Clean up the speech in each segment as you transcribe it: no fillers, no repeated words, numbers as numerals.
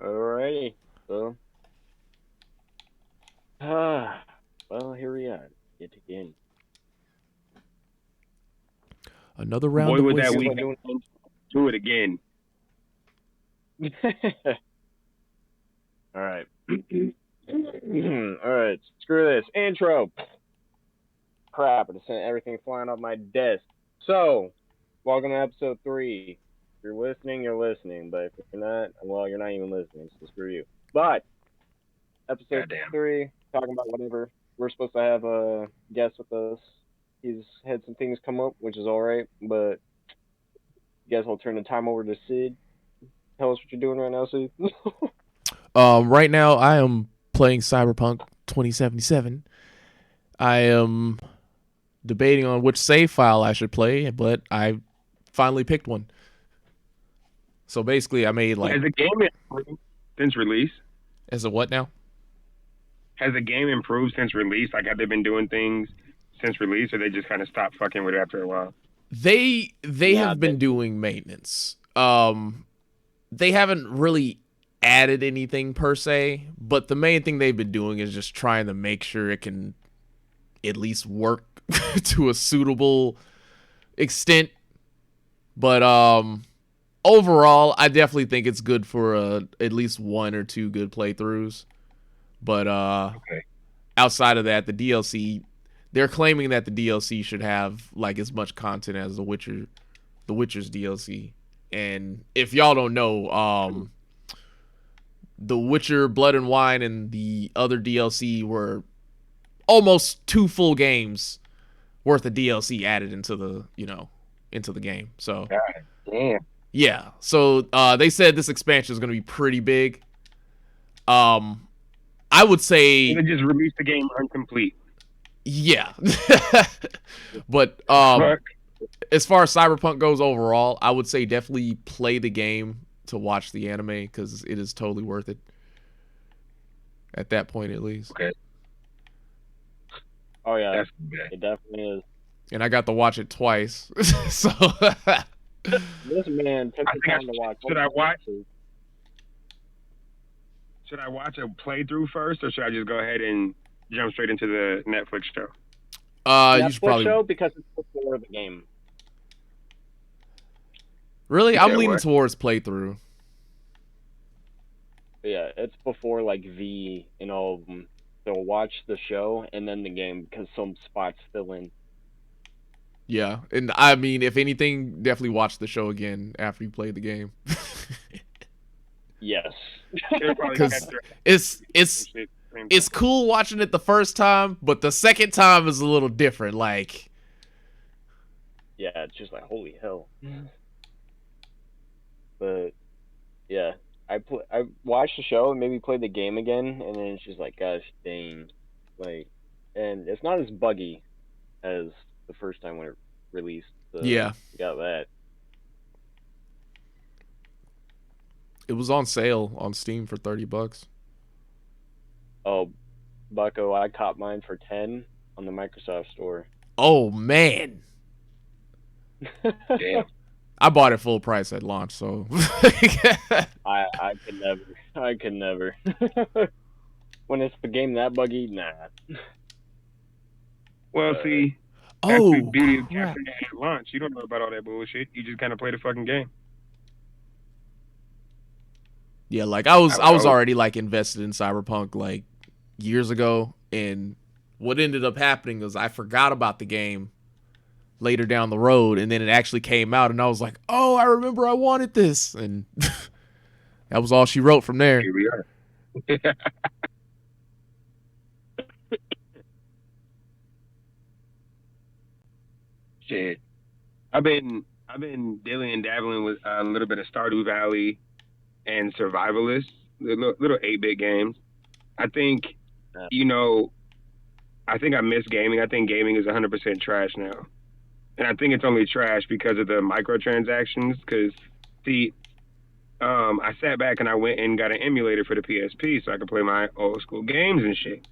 Alrighty, so, well, here we are, yet again. Another round Boy, of was that whiskey. week. Do it again. Alright. Alright, screw this. Intro. Crap, I just sent everything flying off my desk. So, welcome to episode 3. If you're listening, you're listening. But if you're not, well, you're not even listening, so screw you. But, episode Goddamn. 3, talking about whatever. We're supposed to have a guest with us. He's had some things come up, which is alright, but I guess I'll turn the time over to Sid. Tell us what you're doing right now, Sid. Right now I am playing Cyberpunk 2077. I am debating on which save file I should play, but I finally picked one. So basically I made like... Has the game improved since release? As a what now? Has the game improved since release? Like, have they been doing things since release, or they just kind of stopped fucking with it after a while? They have been doing maintenance. They haven't really added anything per se, but the main thing they've been doing is just trying to make sure it can at least work to a suitable extent. But overall, I definitely think it's good for at least 1 or 2 good playthroughs. But Okay. outside of that, the DLC, they're claiming that the DLC should have like as much content as the Witcher's DLC. And if y'all don't know, The Witcher Blood and Wine and the other DLC were almost 2 full games worth of DLC added into the game. So God damn. yeah. So they said this expansion is going to be pretty big. I would say They just released the game incomplete. yeah. But Fuck. as far as Cyberpunk goes overall, I would say definitely play the game to watch the anime because it is totally worth it. At that point, at least. Okay. Oh, yeah, That's bad. it definitely is. And I got to watch it twice. So This man took I the think time to watch. should I watch? Should I watch a playthrough first, or should I just go ahead and jump straight into the Netflix show? you should probably show because it's before the game. really. I'm Yeah, leaning what? towards playthrough. But yeah, it's before like V and all of them. So watch the show and then the game because some spots fill in. Yeah, and I mean, if anything, definitely watch the show again after you play the game. Yes. They'll probably 'Cause catch their- it's cool watching it the first time, but the second time is a little different. Like, Yeah, it's just like holy hell. But yeah, I watched the show and maybe played the game again, and then it's just like, gosh dang, like, and it's not as buggy as the first time when it released. So yeah, you got that. it was on sale on Steam for $30. Oh, Bucko, I caught mine for 10 on the Microsoft Store. Oh man, Damn. I bought it full price at launch, so I could never. When it's the game that buggy, nah. Well, see, that's oh the beauty of crap. capturing it at launch. You don't know about all that bullshit. You just kind of play the fucking game. Yeah, like I was I would- already like invested in Cyberpunk like years ago, and what ended up happening was I forgot about the game later down the road, and then it actually came out, and I was like, oh, I remember I wanted this, and that was all she wrote from there. Here we are. Shit. I've been dealing and dabbling with a little bit of Stardew Valley and Survivalist, little 8-bit games. I think, I think I miss gaming. I think gaming is 100% trash now. And I think it's only trash because of the microtransactions. Because, see, I sat back and I went and got an emulator for the PSP so I could play my old school games and shit.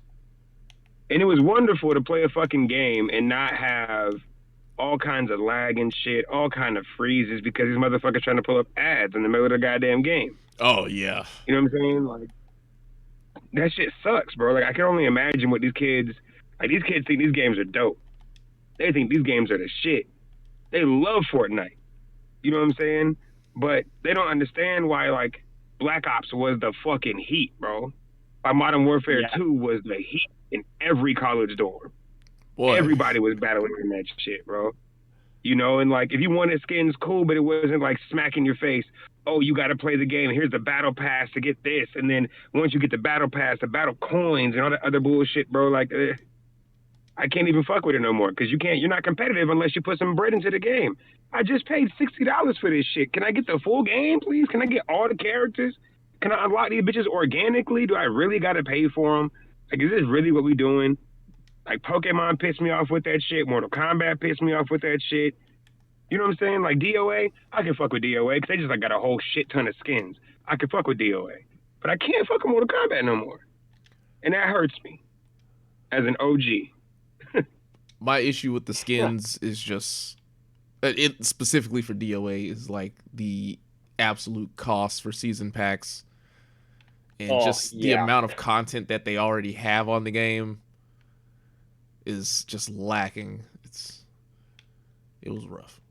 And it was wonderful to play a fucking game and not have all kinds of lag and shit, all kind of freezes because these motherfuckers trying to pull up ads in the middle of the goddamn game. Oh, yeah. You know what I'm saying? Like, that shit sucks, bro. Like, I can only imagine what these kids think these games are dope. They think these games are the shit. They love Fortnite. You know what I'm saying? But they don't understand why, like, Black Ops was the fucking heat, bro. Why Modern Warfare 2 was the heat in every college dorm. Boy. Everybody was battling in that shit, bro. And like, if you wanted skins, cool, but it wasn't like smacking your face. Oh, you got to play the game. Here's the battle pass to get this. And then once you get the battle pass, the battle coins and all that other bullshit, bro, like, I can't even fuck with it no more because you're not competitive unless you put some bread into the game. I just paid $60 for this shit. Can I get the full game, please? Can I get all the characters? Can I unlock these bitches organically? Do I really got to pay for them? Like, is this really what we doing? Like, Pokemon pissed me off with that shit. Mortal Kombat pissed me off with that shit. You know what I'm saying? Like, DOA, I can fuck with DOA because they just, like, got a whole shit ton of skins. I can fuck with DOA. But I can't fuck with Mortal Kombat no more. And that hurts me as an OG. My issue with the skins is just, it specifically for DOA, is, like, the absolute cost for season packs. And the amount of content that they already have on the game is just lacking. It was rough.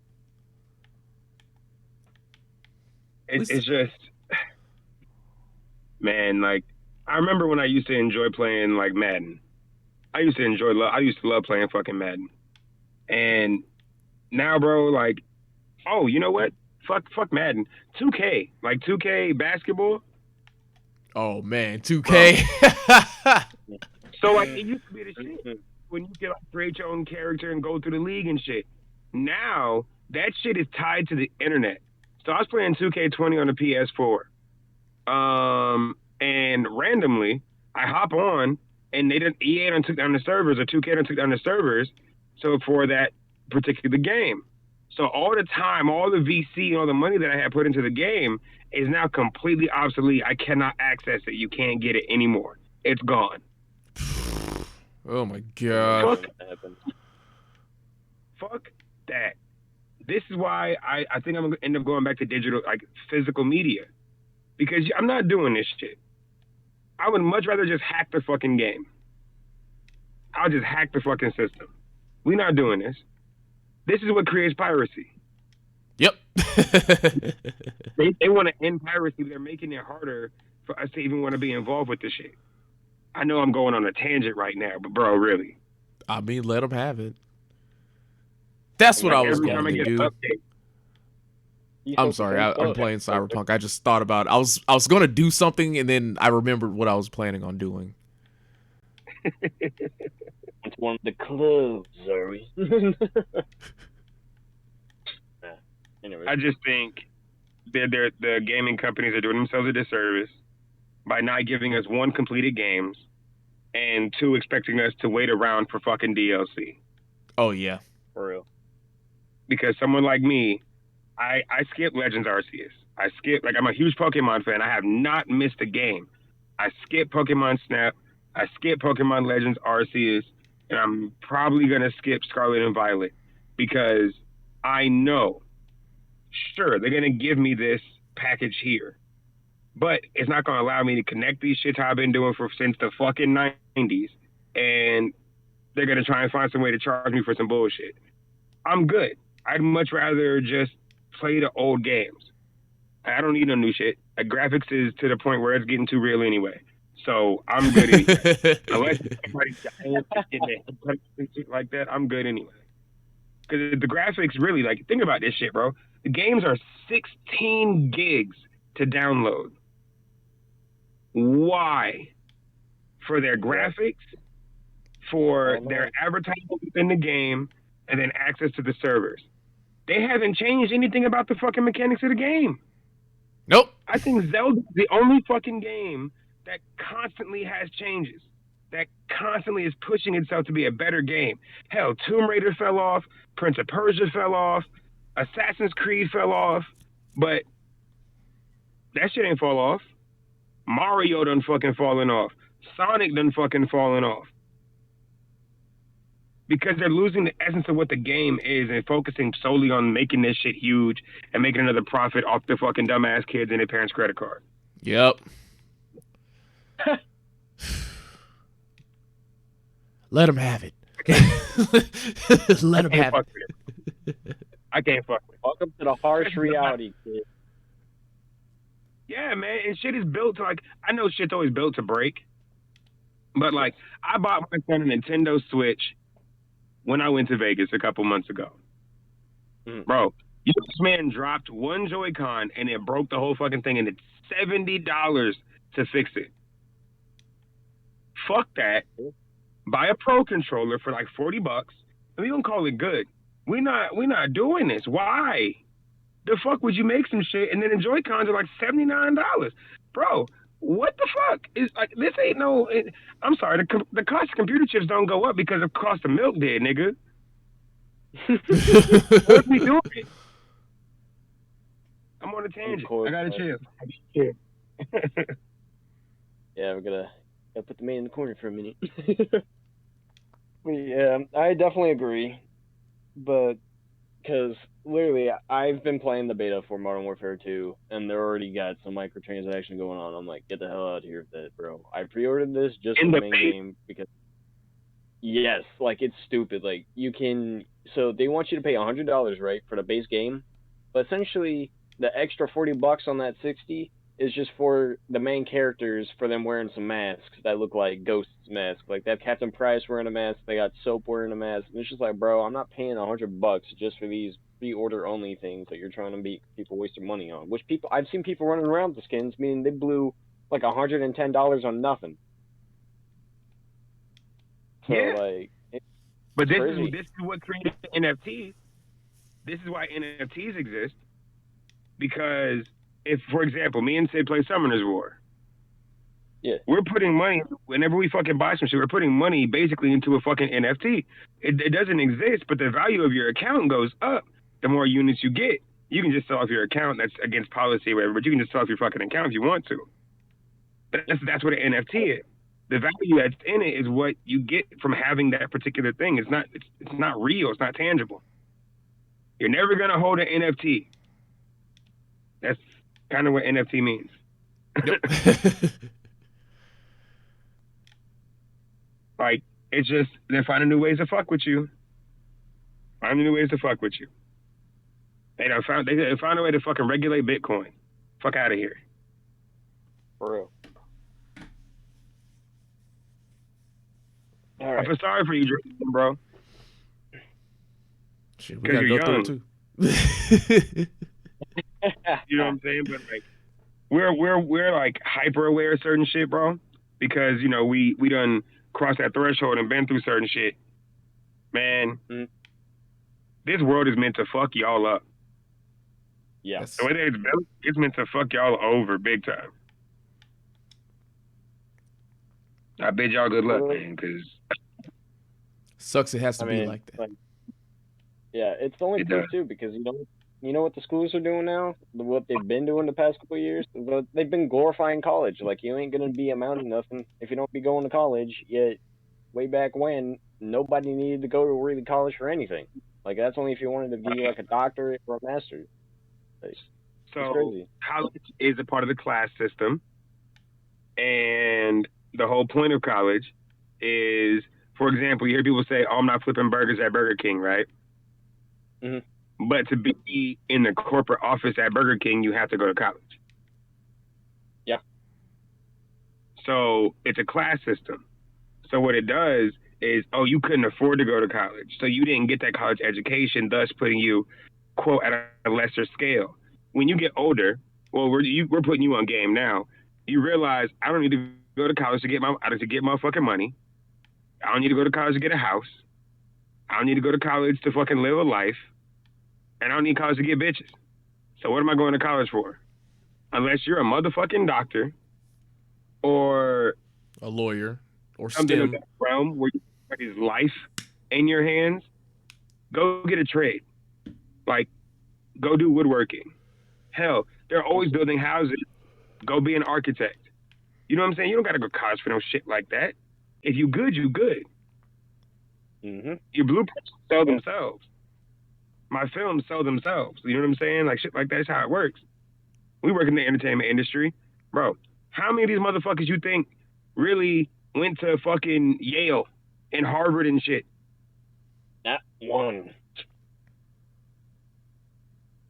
It's just, man, like, I remember when I used to enjoy playing, like, Madden. I used to love playing fucking Madden. And now, bro, like, oh, you know what? Fuck Madden. 2K. Like, 2K basketball. Oh, man, 2K. So, like, it used to be the shit when you could, like, create your own character and go through the league and shit. Now, that shit is tied to the internet. So I was playing 2K20 on the PS4. And randomly, I hop on, and EA done took down the servers, or 2K done took down the servers, so for that particular game. So all the time, all the VC and all the money that I had put into the game is now completely obsolete. I cannot access it. You can't get it anymore. It's gone. Oh my god. Fuck that. This is why I think I'm going to end up going back to digital, like physical media. Because I'm not doing this shit. I would much rather just hack the fucking game. I'll just hack the fucking system. We're not doing this. This is what creates piracy. Yep. They want to end piracy, but they're making it harder for us to even want to be involved with this shit. I know I'm going on a tangent right now, but bro, really. I mean, let them have it. That's what I was going to do. I'm sorry, I'm playing Cyberpunk. I just thought about it. I was going to do something, and then I remembered what I was planning on doing. It's one of the clubs, Zuri. Anyway. I just think the gaming companies are doing themselves a disservice by not giving us 1, completed games, and 2, expecting us to wait around for fucking DLC. Oh, yeah. For real. Because someone like me, I skip Legends Arceus. I'm a huge Pokemon fan. I have not missed a game. I skip Pokemon Snap. I skip Pokemon Legends Arceus. And I'm probably going to skip Scarlet and Violet. Because I know, sure, they're going to give me this package here. But it's not going to allow me to connect these shits I've been doing since the fucking 90s. And they're going to try and find some way to charge me for some bullshit. I'm good. I'd much rather just play the old games. I don't need no new shit. The graphics is to the point where it's getting too real anyway. So I'm good anyway. Unless somebody's dying and shit like that, I'm good anyway. Because the graphics really, like, think about this shit, bro. The games are 16 gigs to download. Why? For their graphics, for their advertising within the game, and then access to the servers. They haven't changed anything about the fucking mechanics of the game. Nope. I think Zelda's the only fucking game that constantly has changes, that constantly is pushing itself to be a better game. Hell, Tomb Raider fell off, Prince of Persia fell off, Assassin's Creed fell off, but that shit ain't fall off. Mario done fucking falling off. Sonic done fucking falling off. Because they're losing the essence of what the game is and focusing solely on making this shit huge and making another profit off the fucking dumbass kids and their parents' credit card. Yep. Let them have it. Let them have it. I can't fuck with it. Welcome to the harsh reality, kid. Yeah, man. And shit is built to, like, I know shit's always built to break. But, like, I bought my son a Nintendo Switch when I went to Vegas a couple months ago. Bro, this man dropped one Joy-Con and it broke the whole fucking thing, and it's $70 to fix it. Fuck that. Buy a Pro controller for like $40 and we gonna call it good. We're not doing this. Why? The fuck would you make some shit and then the Joy-Cons are like $79? Bro, what the fuck? Is like, this ain't no. I'm sorry, the cost of computer chips don't go up because the cost of milk did, nigga. What we doing? I'm on a tangent. I gotta chill. Yeah, we're gonna put the man in the corner for a minute. Yeah, I definitely agree, but because literally, I've been playing the beta for Modern Warfare 2, and they already got some microtransaction going on. I'm like, get the hell out of here with that, bro. I pre-ordered this just for the main game because, yes, like, it's stupid. Like, you can, so they want you to pay $100, right, for the base game, but essentially, the extra $40 on that 60 is just for the main characters, for them wearing some masks that look like Ghost's mask. Like, they have Captain Price wearing a mask, they got Soap wearing a mask, and it's just like, bro, I'm not paying $100 just for these pre-order only things that you're trying to make people waste their money on. Which I've seen people running around with the skins, meaning they blew like $110 on nothing. So, yeah. like, but this is what created NFTs. This is why NFTs exist. Because if, for example, me and Sid play Summoner's War, yeah, we're putting money, whenever we fucking buy some shit, we're putting money basically into a fucking NFT. It doesn't exist, but the value of your account goes up the more units you get. You can just sell off your account. That's against policy or whatever, but you can just sell off your fucking account if you want to. But that's what an NFT is. The value that's in it is what you get from having that particular thing. It's not real. It's not tangible. You're never going to hold an NFT. That's kind of what NFT means. Yep. Like, it's just, they're finding new ways to fuck with you. Finding new ways to fuck with you. They found a way to fucking regulate Bitcoin. Fuck out of here. For real. All right. I feel sorry for you, bro. Shit, we gotta go through it too. You know what I'm saying? But like, we're like hyper aware of certain shit, bro. Because you know we done crossed that threshold and been through certain shit. Man, this world is meant to fuck y'all up. Yeah. The way that it's built, it's meant to fuck y'all over big time. I bid y'all good luck, man. Because sucks. It has to be like that. Like, yeah, it's only true too because you know what the schools are doing now? What they've been doing the past couple of years? They've been glorifying college. Like, you ain't going to be amounting to nothing if you don't be going to college. Yet, way back when, nobody needed to go to really college for anything. Like, that's only if you wanted to be, like, a doctorate or a master's. So, college is a part of the class system. And the whole point of college is, for example, you hear people say, oh, I'm not flipping burgers at Burger King, right? Mm-hmm. But to be in the corporate office at Burger King, you have to go to college. Yeah. So it's a class system. So what it does is, oh, you couldn't afford to go to college, so you didn't get that college education, thus putting you, quote, at a lesser scale. When you get older, well, we're putting you on game now. You realize I don't need to go to college to get my fucking money. I don't need to go to college to get a house. I don't need to go to college to fucking live a life. And I don't need college to get bitches. So what am I going to college for? Unless you're a motherfucking doctor or a lawyer or something in STEM. that realm where you have his life in your hands, go get a trade. Like, go do woodworking. Hell, they're always building houses. Go be an architect. You know what I'm saying? You don't got to go to college for no shit like that. If you good, you good. Mm-hmm. Your blueprints sell themselves. My films sell themselves. You know what I'm saying? Like, shit like that's how it works. We work in the entertainment industry. Bro, how many of these motherfuckers you think really went to fucking Yale and Harvard and shit? Not one.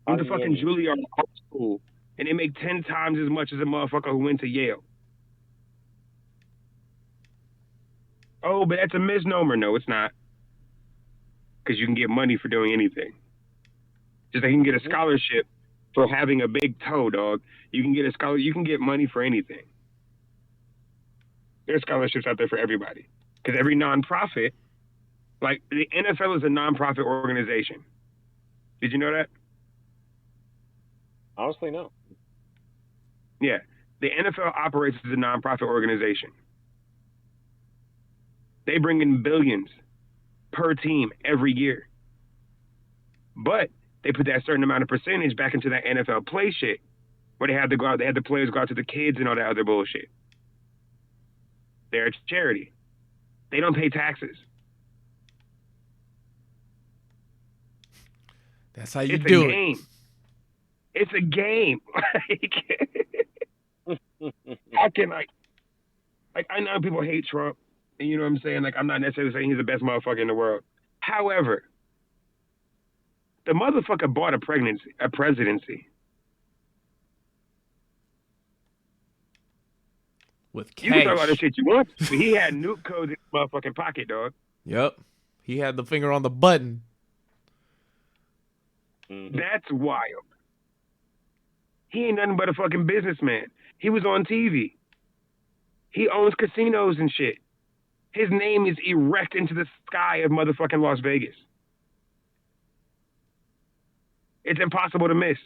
Went to fucking Juilliard Art School, and they make 10 times as much as a motherfucker who went to Yale. Oh, but that's a misnomer. No, it's not. Because you can get money for doing anything. Just like you can get a scholarship for having a big toe, dog. You can get you can get money for anything. There's scholarships out there for everybody. Because every nonprofit, like the NFL is a nonprofit organization. Did you know that? Honestly, no. Yeah. The NFL operates as a nonprofit organization. They bring in billions per team every year. But they put that certain amount of percentage back into that NFL play shit, where they had to go out, they had the players go out to the kids and all that other bullshit. They're a charity. They don't pay taxes. That's how you do it. It's a game. How can I know people hate Trump, and you know what I'm saying? Like, I'm not necessarily saying he's the best motherfucker in the world. However, the motherfucker bought a presidency. With cash. You can talk about the shit you want, but he had nuke codes in his motherfucking pocket, dog. Yep. He had the finger on the button. That's wild. He ain't nothing but a fucking businessman. He was on TV. He owns casinos and shit. His name is erect into the sky of motherfucking Las Vegas. It's impossible to miss.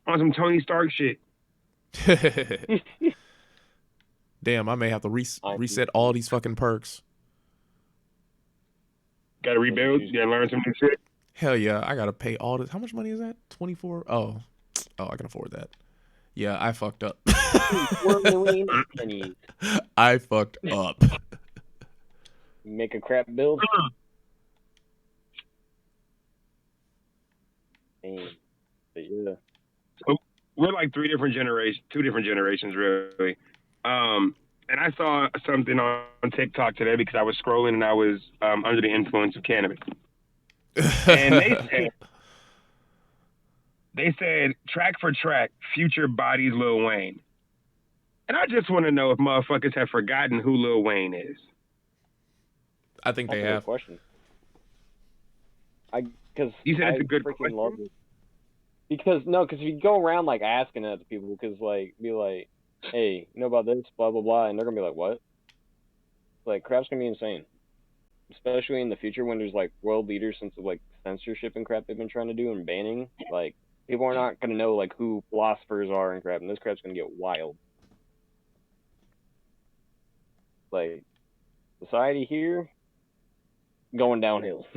On some Tony Stark shit. Damn, I may have to reset all these fucking perks. Gotta rebuild. Gotta learn some new shit. Hell yeah, I gotta pay all this. How much money is that? 24? Oh, I can afford that. Yeah, I fucked up. I fucked up. Make a crap build. But yeah. So we're like two different generations, really. And I saw something on TikTok today because I was scrolling and I was under the influence of cannabis. And they said track for track, Future bodies Lil Wayne. And I just want to know if motherfuckers have forgotten who Lil Wayne is. I think they have. Question. Because you said it's a good question. Love it. Because if you go around like asking that to people, because like be like, hey, you know about this, blah blah blah, and they're gonna be like, what? Like crap's gonna be insane, especially in the future when there's like world leaders since like censorship and crap they've been trying to do and banning. Like people are not gonna know like who philosophers are and crap, and this crap's gonna get wild. Like society here going downhill.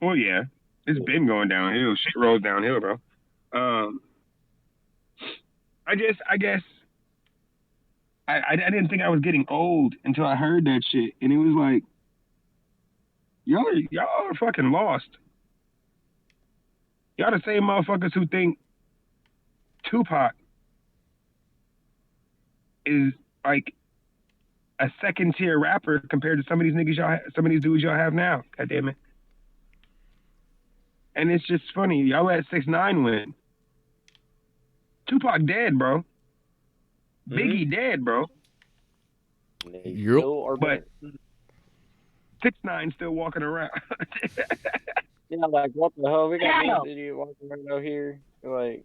Well, yeah, it's been going downhill. Shit rolls downhill, bro. I guess I didn't think I was getting old until I heard that shit, and it was like, y'all are fucking lost. Y'all the same motherfuckers who think Tupac is like a second tier rapper compared to some of these dudes y'all have now. God damn it. And it's just funny. Y'all let 6ix9ine win. Tupac dead, bro. Biggie dead, bro. And they Yep. still are But better. 6ix9ine still walking around. Yeah, like what the hell? We got this idiot walking around out here, like,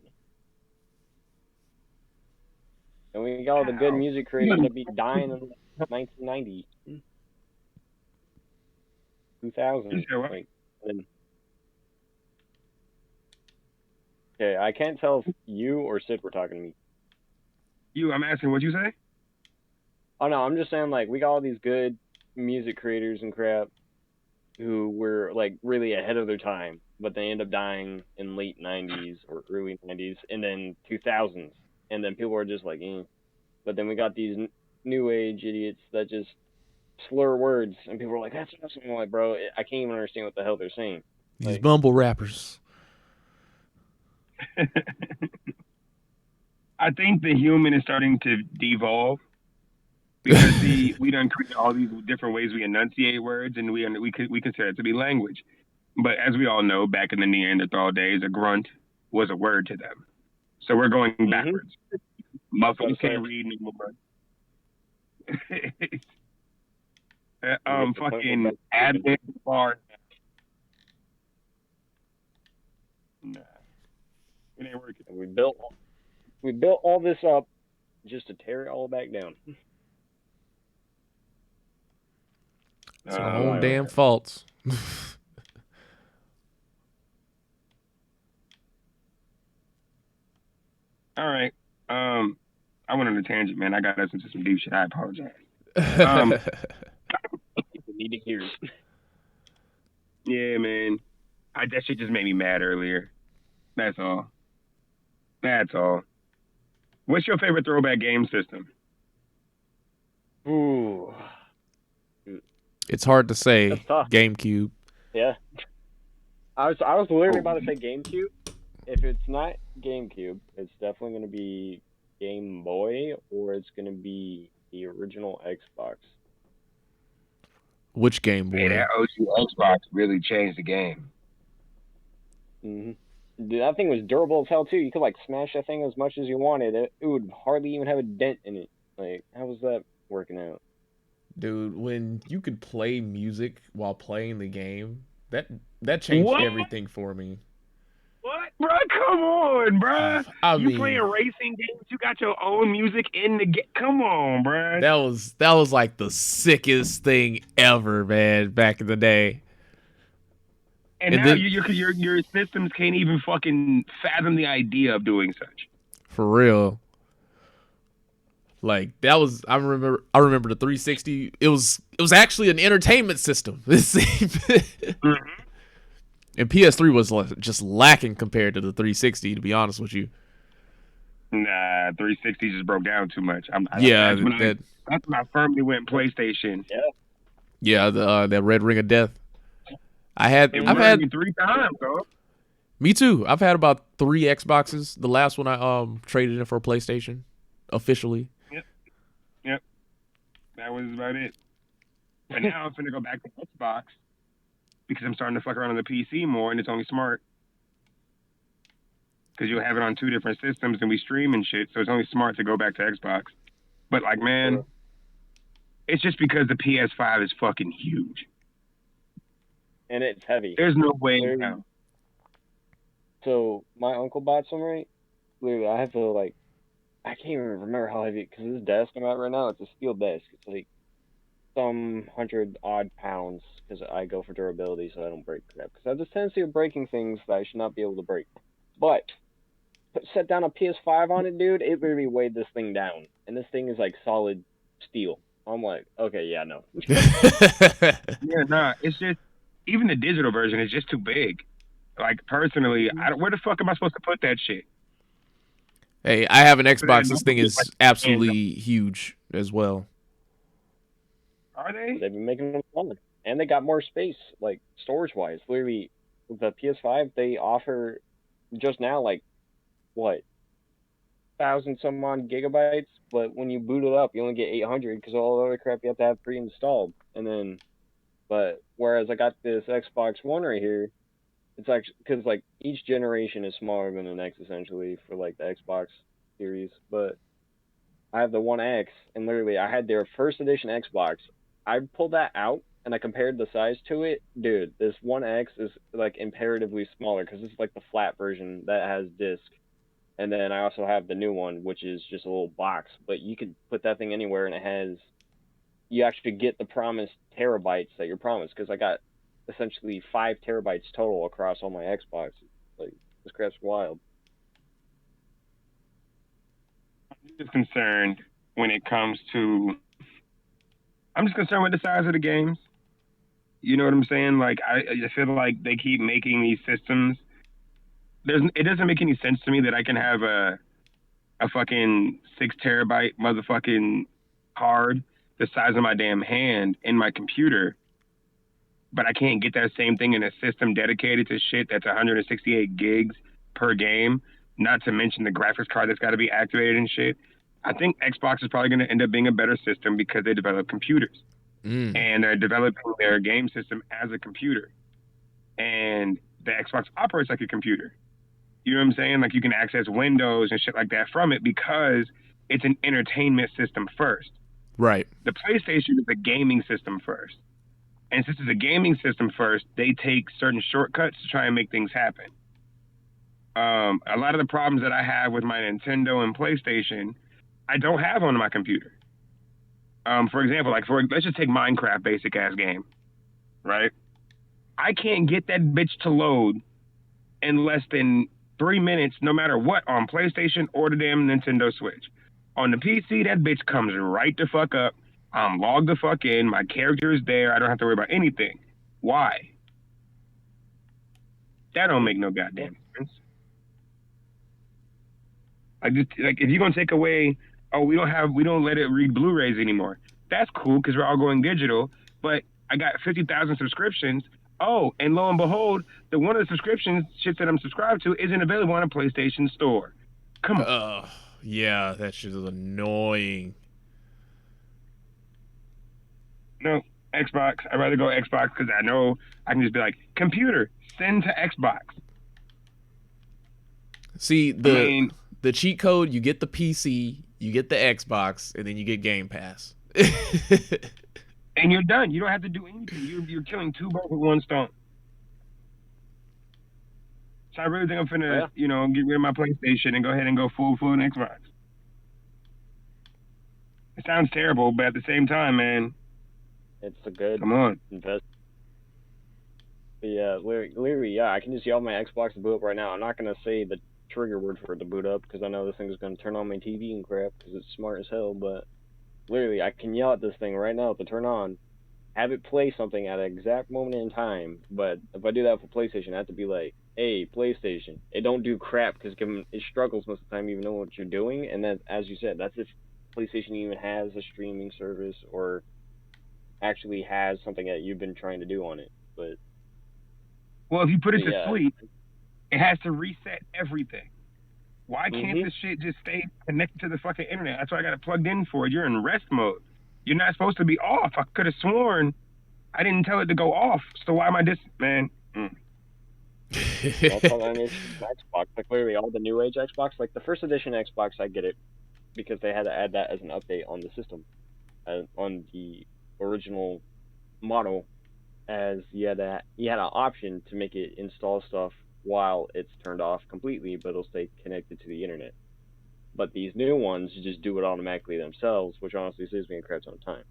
and we got all the good music creators that be dying in 1990, 2000, like, and okay, I can't tell if you or Sid were talking to me. I'm asking what you say? Oh no, I'm just saying, like, we got all these good music creators and crap who were like really ahead of their time, but they end up dying in late 90s or early 90s and then 2000s, and then people are just like, eh. But then we got these new age idiots that just slur words, and people are like, that's awesome. I'm like, bro, I can't even understand what the hell they're saying. These Like, mumble rappers. I think the human is starting to devolve because we done created all these different ways we enunciate words, and we consider it to be language. But as we all know, back in the Neanderthal days, a grunt was a word to them. So we're going backwards. Motherfuckers can't read anymore. Fucking admin bar. Nah, it ain't working. We built all this up just to tear it all back down. It's our own damn faults. All right. I went on a tangent, man. I got us into some deep shit. I apologize. People need to hear it. Yeah, man. That shit just made me mad earlier. That's all. That's all. What's your favorite throwback game system? Ooh. It's hard to say. That's tough. GameCube. Yeah. I was literally about to say GameCube. If it's not GameCube, it's definitely going to be Game Boy, or it's going to be the original Xbox. Which Game Boy? Yeah, that OG Xbox really changed the game. Mm-hmm. Dude, that thing was durable as hell too. You could like smash that thing as much as you wanted. It would hardly even have a dent in it. Like, how was that working out? Dude, when you could play music while playing the game, that changed everything for me. What, bro? Come on, bro. You mean, playing racing games? You got your own music in the game? Come on, bro. That was like the sickest thing ever, man. Back in the day. And now then, your systems can't even fucking fathom the idea of doing such. For real. Like that was I remember the 360. It was actually an entertainment system. Mm-hmm. And PS3 was just lacking compared to the 360, to be honest with you. Nah, 360 just broke down too much. That's when I firmly went PlayStation. Yeah. Yeah, that Red Ring of Death. I've had 3 times, though. Me too. I've had about 3 Xboxes. The last one I traded in for a PlayStation, officially. Yep. That was about it. But now I'm finna go back to Xbox because I'm starting to fuck around on the PC more, and it's only smart. Because you'll have it on 2 different systems, and we stream and shit, so it's only smart to go back to Xbox. But like, man, it's just because the PS5 is fucking huge. And it's heavy. There's no way now. So my uncle bought some, right? Literally, I have to like, I can't even remember how heavy, because this desk I'm at right now, it's a steel desk. It's like some 100-odd pounds, because I go for durability so I don't break crap. Because I have this tendency of breaking things that I should not be able to break. But set down a PS5 on it, dude, it literally weighed this thing down. And this thing is like solid steel. I'm like, okay, yeah, no. Yeah, nah, it's just, even the digital version is just too big. Like, personally, where the fuck am I supposed to put that shit? Hey, I have an Xbox. This thing is absolutely huge as well. Are they? They've been making them smaller. And they got more space, like, storage-wise. Literally, with the PS5, they offer just now, like, what? 1,000-some-odd gigabytes, but when you boot it up, you only get 800 because all the other crap you have to have pre-installed. And then, but whereas I got this Xbox One right here, it's actually because like each generation is smaller than the next essentially for like the Xbox series, but I have the One X, and literally, I had their first edition Xbox. I pulled that out and I compared the size to it. Dude, this One X is like imperatively smaller because it's like the flat version that has disc. And then I also have the new one, which is just a little box. But you could put that thing anywhere, and it has you actually get the promised terabytes that you're promised. Because I got essentially 5 terabytes total across all my Xbox. Like this crap's wild. I'm just concerned when it comes to. I'm just concerned with the size of the games. You know what I'm saying? Like I feel like they keep making these systems. It doesn't make any sense to me that I can have a fucking 6 terabyte motherfucking card the size of my damn hand in my computer, but I can't get that same thing in a system dedicated to shit that's 168 gigs per game. Not to mention the graphics card that's got to be activated and shit. I think Xbox is probably going to end up being a better system because they develop computers. And they're developing their game system as a computer. And the Xbox operates like a computer. You know what I'm saying? Like you can access Windows and shit like that from it because it's an entertainment system first. Right. The PlayStation is a gaming system first. And since it's a gaming system first, they take certain shortcuts to try and make things happen. A lot of the problems that I have with my Nintendo and PlayStation, I don't have on my computer. For example, let's just take Minecraft, basic ass game, right? I can't get that bitch to load in less than 3 minutes, no matter what, on PlayStation or the damn Nintendo Switch. On the PC, that bitch comes right the fuck up. I'm logged the fuck in. My character is there. I don't have to worry about anything. Why? That don't make no goddamn sense. Like if you're gonna take away, we don't let it read Blu-rays anymore. That's cool because we're all going digital. But I got 50,000 subscriptions. Oh, and lo and behold, one of the subscriptions shit that I'm subscribed to isn't available on a PlayStation Store. Come on. Yeah, that shit is annoying. No, Xbox. I'd rather go Xbox because I know I can just be like, computer, send to Xbox. See, the cheat code, you get the PC, you get the Xbox, and then you get Game Pass. And you're done. You don't have to do anything. You're killing two birds with one stone. So I really think I'm finna, get rid of my PlayStation and go ahead and go full on Xbox. It sounds terrible, but at the same time, man, it's a good investment. But yeah, literally, I can just yell my Xbox to boot up right now. I'm not gonna say the trigger word for it to boot up because I know this thing is gonna turn on my TV and crap because it's smart as hell. But literally, I can yell at this thing right now to turn on, have it play something at an exact moment in time. But if I do that for PlayStation, I have to be like, hey, PlayStation, it don't do crap because it struggles most of the time even know what you're doing. And then, as you said, that's if PlayStation even has a streaming service or actually has something that you've been trying to do on it. But well, if you put it to sleep, it has to reset everything. Why can't this shit just stay connected to the fucking internet? That's why I got it plugged in for it. You're in rest mode. You're not supposed to be off. I could have sworn I didn't tell it to go off. So why am I man? That's all I need from Xbox. Like literally all the new age Xbox, like the first edition Xbox, I get it because they had to add that as an update on the system, on the original model, as you had an option to make it install stuff while it's turned off completely, but it'll stay connected to the internet. But these new ones, you just do it automatically themselves, which honestly saves me a crap ton of time.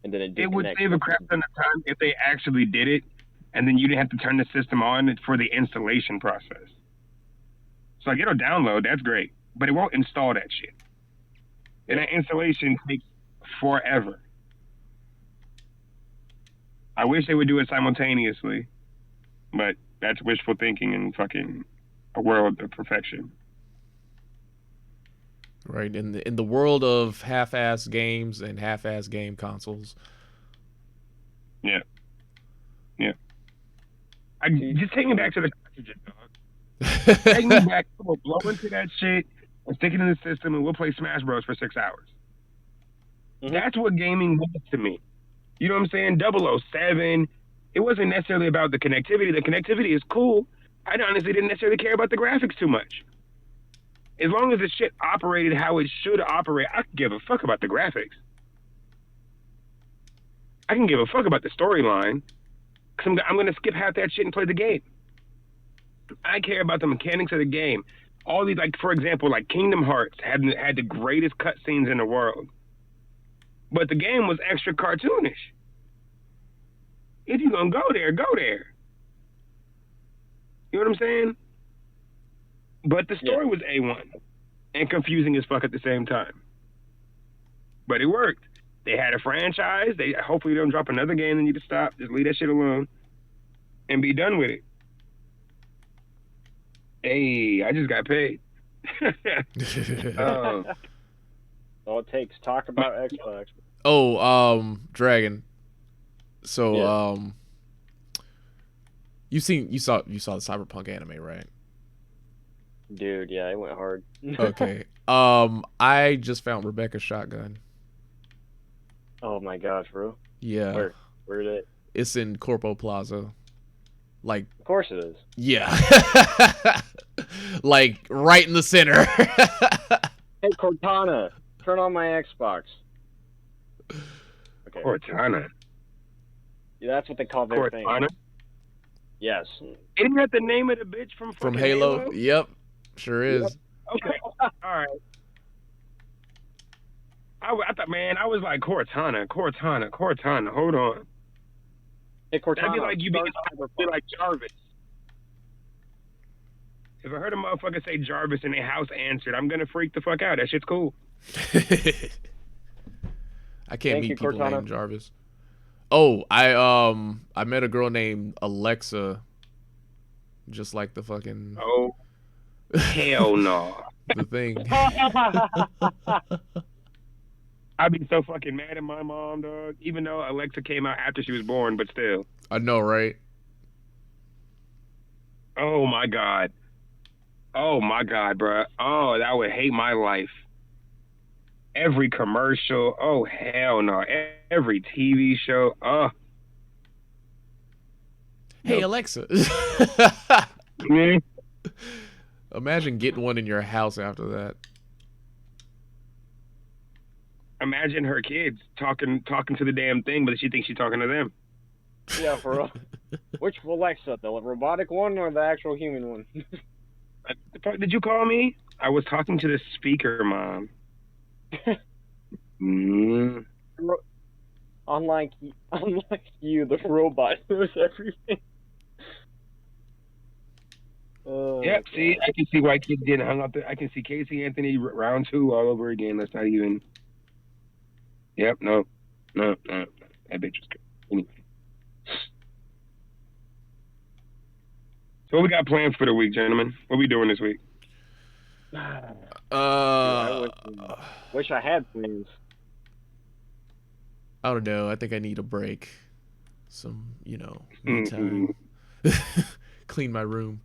And then it would save a crap ton of time if they actually did it, and then you didn't have to turn the system on for the installation process. So like it'll download, that's great, but it won't install that shit. And that installation takes forever. I wish they would do it simultaneously, but that's wishful thinking in fucking a world of perfection. Right, in the world of half-ass games and half-ass game consoles. Yeah. Just take me back to the cartridges, dog. Take me back. We'll blow into that shit and stick it in the system, and we'll play Smash Bros. For 6 hours. That's what gaming was to me. You know what I'm saying? 007. It wasn't necessarily about the connectivity. The connectivity is cool. I honestly didn't necessarily care about the graphics too much. As long as the shit operated how it should operate, I can give a fuck about the graphics. I can give a fuck about the storyline. Cause I'm gonna skip half that shit and play the game. I care about the mechanics of the game. All these, like, for example, like Kingdom Hearts had the greatest cutscenes in the world, but the game was extra cartoonish. If you're gonna go there, go there. You know what I'm saying? But the story was A1 and confusing as fuck at the same time. But it worked. They had a franchise. They hopefully don't drop another game. They need to stop. Just leave that shit alone and be done with it. Hey, I just got paid. All it takes. Talk about Xbox. Oh, Dragon. So, you saw the Cyberpunk anime, right? Dude, yeah, it went hard. Okay. I just found Rebecca's shotgun. Oh my gosh, bro. Yeah. Where is it? It's in Corpo Plaza. Like, of course it is. Yeah. Like right in the center. Hey Cortana, turn on my Xbox. Okay. Cortana. Yeah, that's what they call their Cortana? thing. Yes. Isn't that the name of the bitch from Halo? Yep. Sure is. Yep. Okay. All right. I thought, man, I was like Cortana. Hold on. Hey, Cortana. That'd be like you be like Jarvis. If I heard a motherfucker say Jarvis and their house answered, I'm gonna freak the fuck out. That shit's cool. I can't meet people named Jarvis. Oh, I met a girl named Alexa. Just like the fucking. Oh. Hell no. The thing. I'd be so fucking mad at my mom, dog. Even though Alexa came out after she was born, but still. I know, right? Oh my god. Oh my god, bro. Oh, that would hate my life. Every commercial. Oh hell no. Every TV show. Oh. Hey Alexa. Imagine getting one in your house after that. Imagine her kids talking to the damn thing, but she thinks she's talking to them. Yeah, for real. Which Alexa, the robotic one or the actual human one? Did you call me? I was talking to the speaker, Mom. Unlike you, the robot knows everything. Yep, see, I can see why kids getting hung up there. I can see Casey Anthony round 2 all over again. Let's not even. Yep, no. That bitch is good. Anyway. So what we got planned for the week, gentlemen? What we doing this week? I wish I had plans. I don't know. I think I need a break. Some, me time. Clean my room.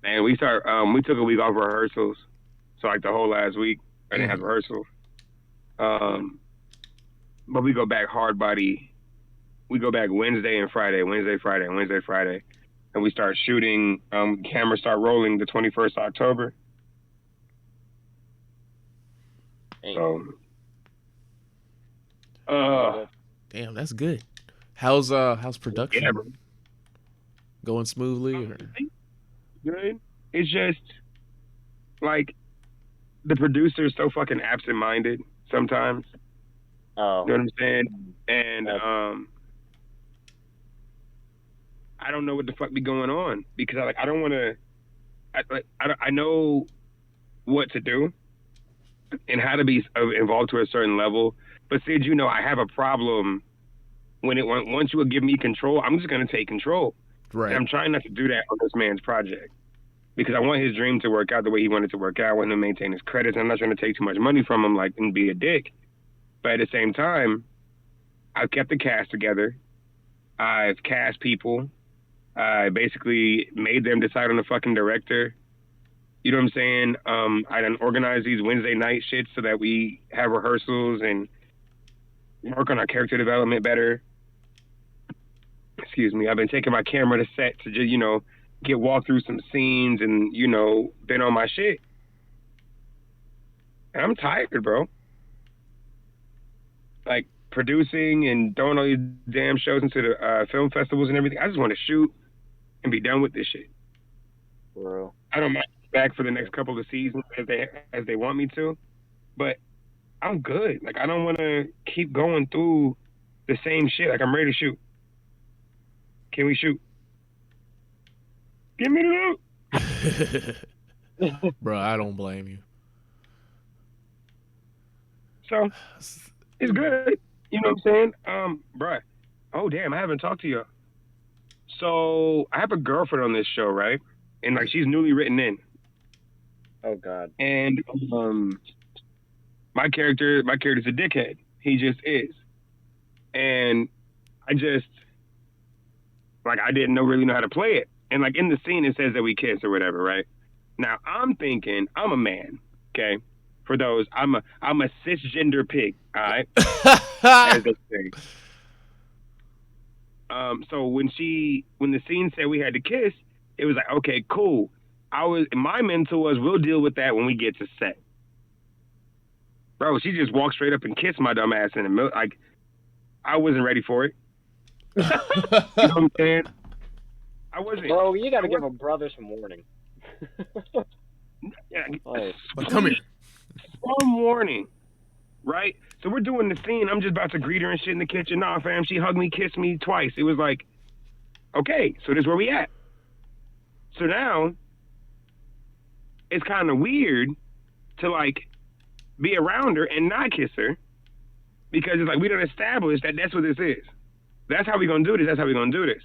Man, we took a week off rehearsals. So like the whole last week, I didn't have rehearsal. But we go back hard body. We go back Wednesday and Friday, and we start shooting. Cameras start rolling the 21st of October. Damn, that's good. How's production? Yeah, going smoothly? Or? Good. It's just like the producer's so fucking absent-minded sometimes. Oh, you know what I'm saying? And I don't know what the fuck be going on because I don't want to. I know what to do and how to be involved to a certain level. But Sid, I have a problem once you will give me control, I'm just gonna take control. Right. And I'm trying not to do that on this man's project because I want his dream to work out the way he wanted to work out. I want him to maintain his credits. I'm not trying to take too much money from him, and be a dick. But at the same time, I've kept the cast together. I've cast people. I basically made them decide on the fucking director. You know what I'm saying? I done organize these Wednesday night shits so that we have rehearsals and work on our character development better. excuse me, I've been taking my camera to set to just, get walk through some scenes and, been on my shit. And I'm tired, bro. Like, producing and throwing all these damn shows into the film festivals and everything. I just want to shoot and be done with this shit. Bro. I don't mind back for the next couple of seasons as they want me to, but I'm good. Like, I don't want to keep going through the same shit. Like, I'm ready to shoot. Can we shoot? Give me the loot. Bro, I don't blame you. So it's good. You know what I'm saying? Bruh. Oh damn, I haven't talked to you. So I have a girlfriend on this show, right? And like she's newly written in. Oh God. And my character's a dickhead. He just is. And I just I didn't really know how to play it. And like in the scene it says that we kiss or whatever, right? Now I'm thinking I'm a man, okay? For those, I'm a cisgender pig, all right? As they say. So when the scene said we had to kiss, it was like, okay, cool. My mental was, we'll deal with that when we get to set. Bro, she just walked straight up and kissed my dumb ass in the middle. Like, I wasn't ready for it. You know what I'm saying? I wasn't. Bro, you gotta give a brother some warning. Yeah, but come here. Some warning, right? So we're doing the scene. I'm just about to greet her and shit in the kitchen. Nah, fam, she hugged me, kissed me twice. It was like, okay, so this is where we at. So now, it's kind of weird to like be around her and not kiss her because it's like we don't establish that that's what this is. That's how we gonna do this. That's how we gonna do this.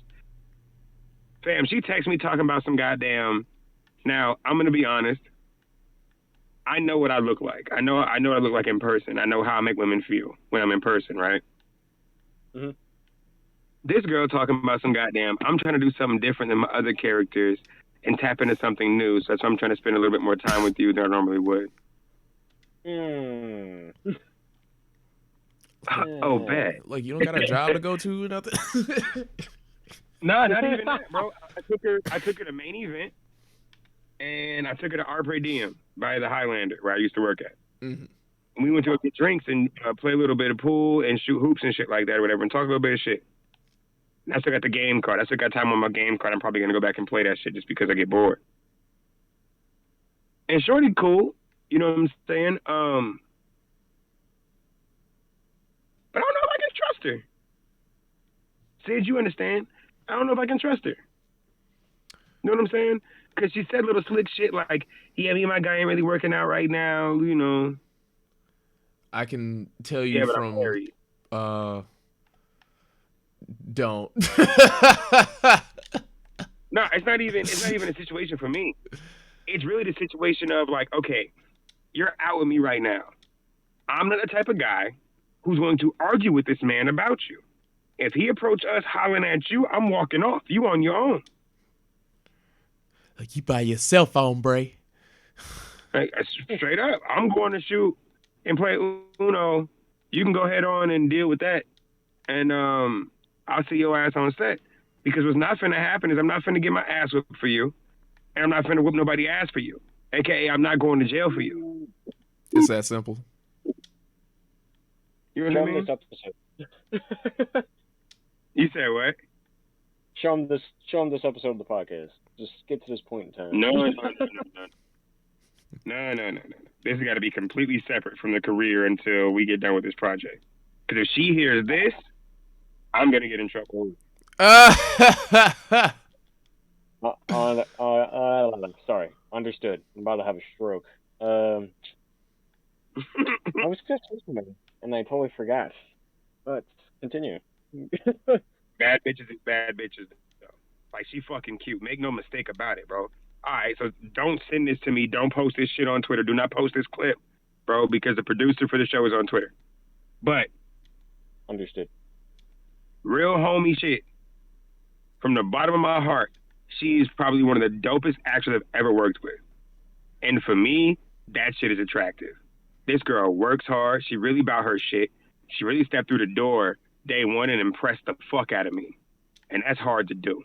Fam, she texts me talking about some goddamn. Now I'm gonna be honest. I know what I look like. I know what I look like in person. I know how I make women feel when I'm in person, right? Mm-hmm. This girl talking about some goddamn. I'm trying to do something different than my other characters and tap into something new. So that's why I'm trying to spend a little bit more time with you than I normally would. Oh, bad. Like you don't got a job to go to or nothing? No, not even that, bro. I took her to main event, and I took her to Arbre Diem by the Highlander, where I used to work at. Mm-hmm. And we went to go get drinks and play a little bit of pool and shoot hoops and shit like that or whatever and talk a little bit of shit. And I still got the game card. I still got time on my game card. I'm probably going to go back and play that shit just because I get bored. And Shorty cool, you know what I'm saying? But I don't know if I can trust her. Sid, you understand? I don't know if I can trust her. You know what I'm saying? Because she said little slick shit like, yeah, me and my guy ain't really working out right now, you know. I can tell you from don't. No, it's not even a situation for me. It's really the situation of like, okay, you're out with me right now. I'm not the type of guy who's going to argue with this man about you. If he approach us hollering at you, I'm walking off. You on your own. Like you by yourself, hombre. Like, straight up. I'm going to shoot and play Uno. You can go ahead on and deal with that. And I'll see your ass on set. Because what's not finna happen is I'm not finna get my ass whipped for you. And I'm not finna whip nobody's ass for you. AKA, I'm not going to jail for you. It's that simple. You know what I mean? This episode. You said what? Show him this episode of the podcast. Just get to this point in time. No. This has got to be completely separate from the career until we get done with this project. Because if she hears this, I'm gonna get in trouble. Sorry. Understood. I'm about to have a stroke. I was just listening, and I totally forgot. But continue. Bad bitches is bad bitches, though. Like, she fucking cute. Make no mistake about it, bro. All right, so don't send this to me. Don't post this shit on Twitter. Do not post this clip, bro, because the producer for the show is on Twitter. But Understood. Real homie shit. From the bottom of my heart, she's probably one of the dopest actors I've ever worked with. And for me, that shit is attractive. This girl works hard. She really about her shit. She really stepped through the door day one and impressed the fuck out of me. and that's hard to do.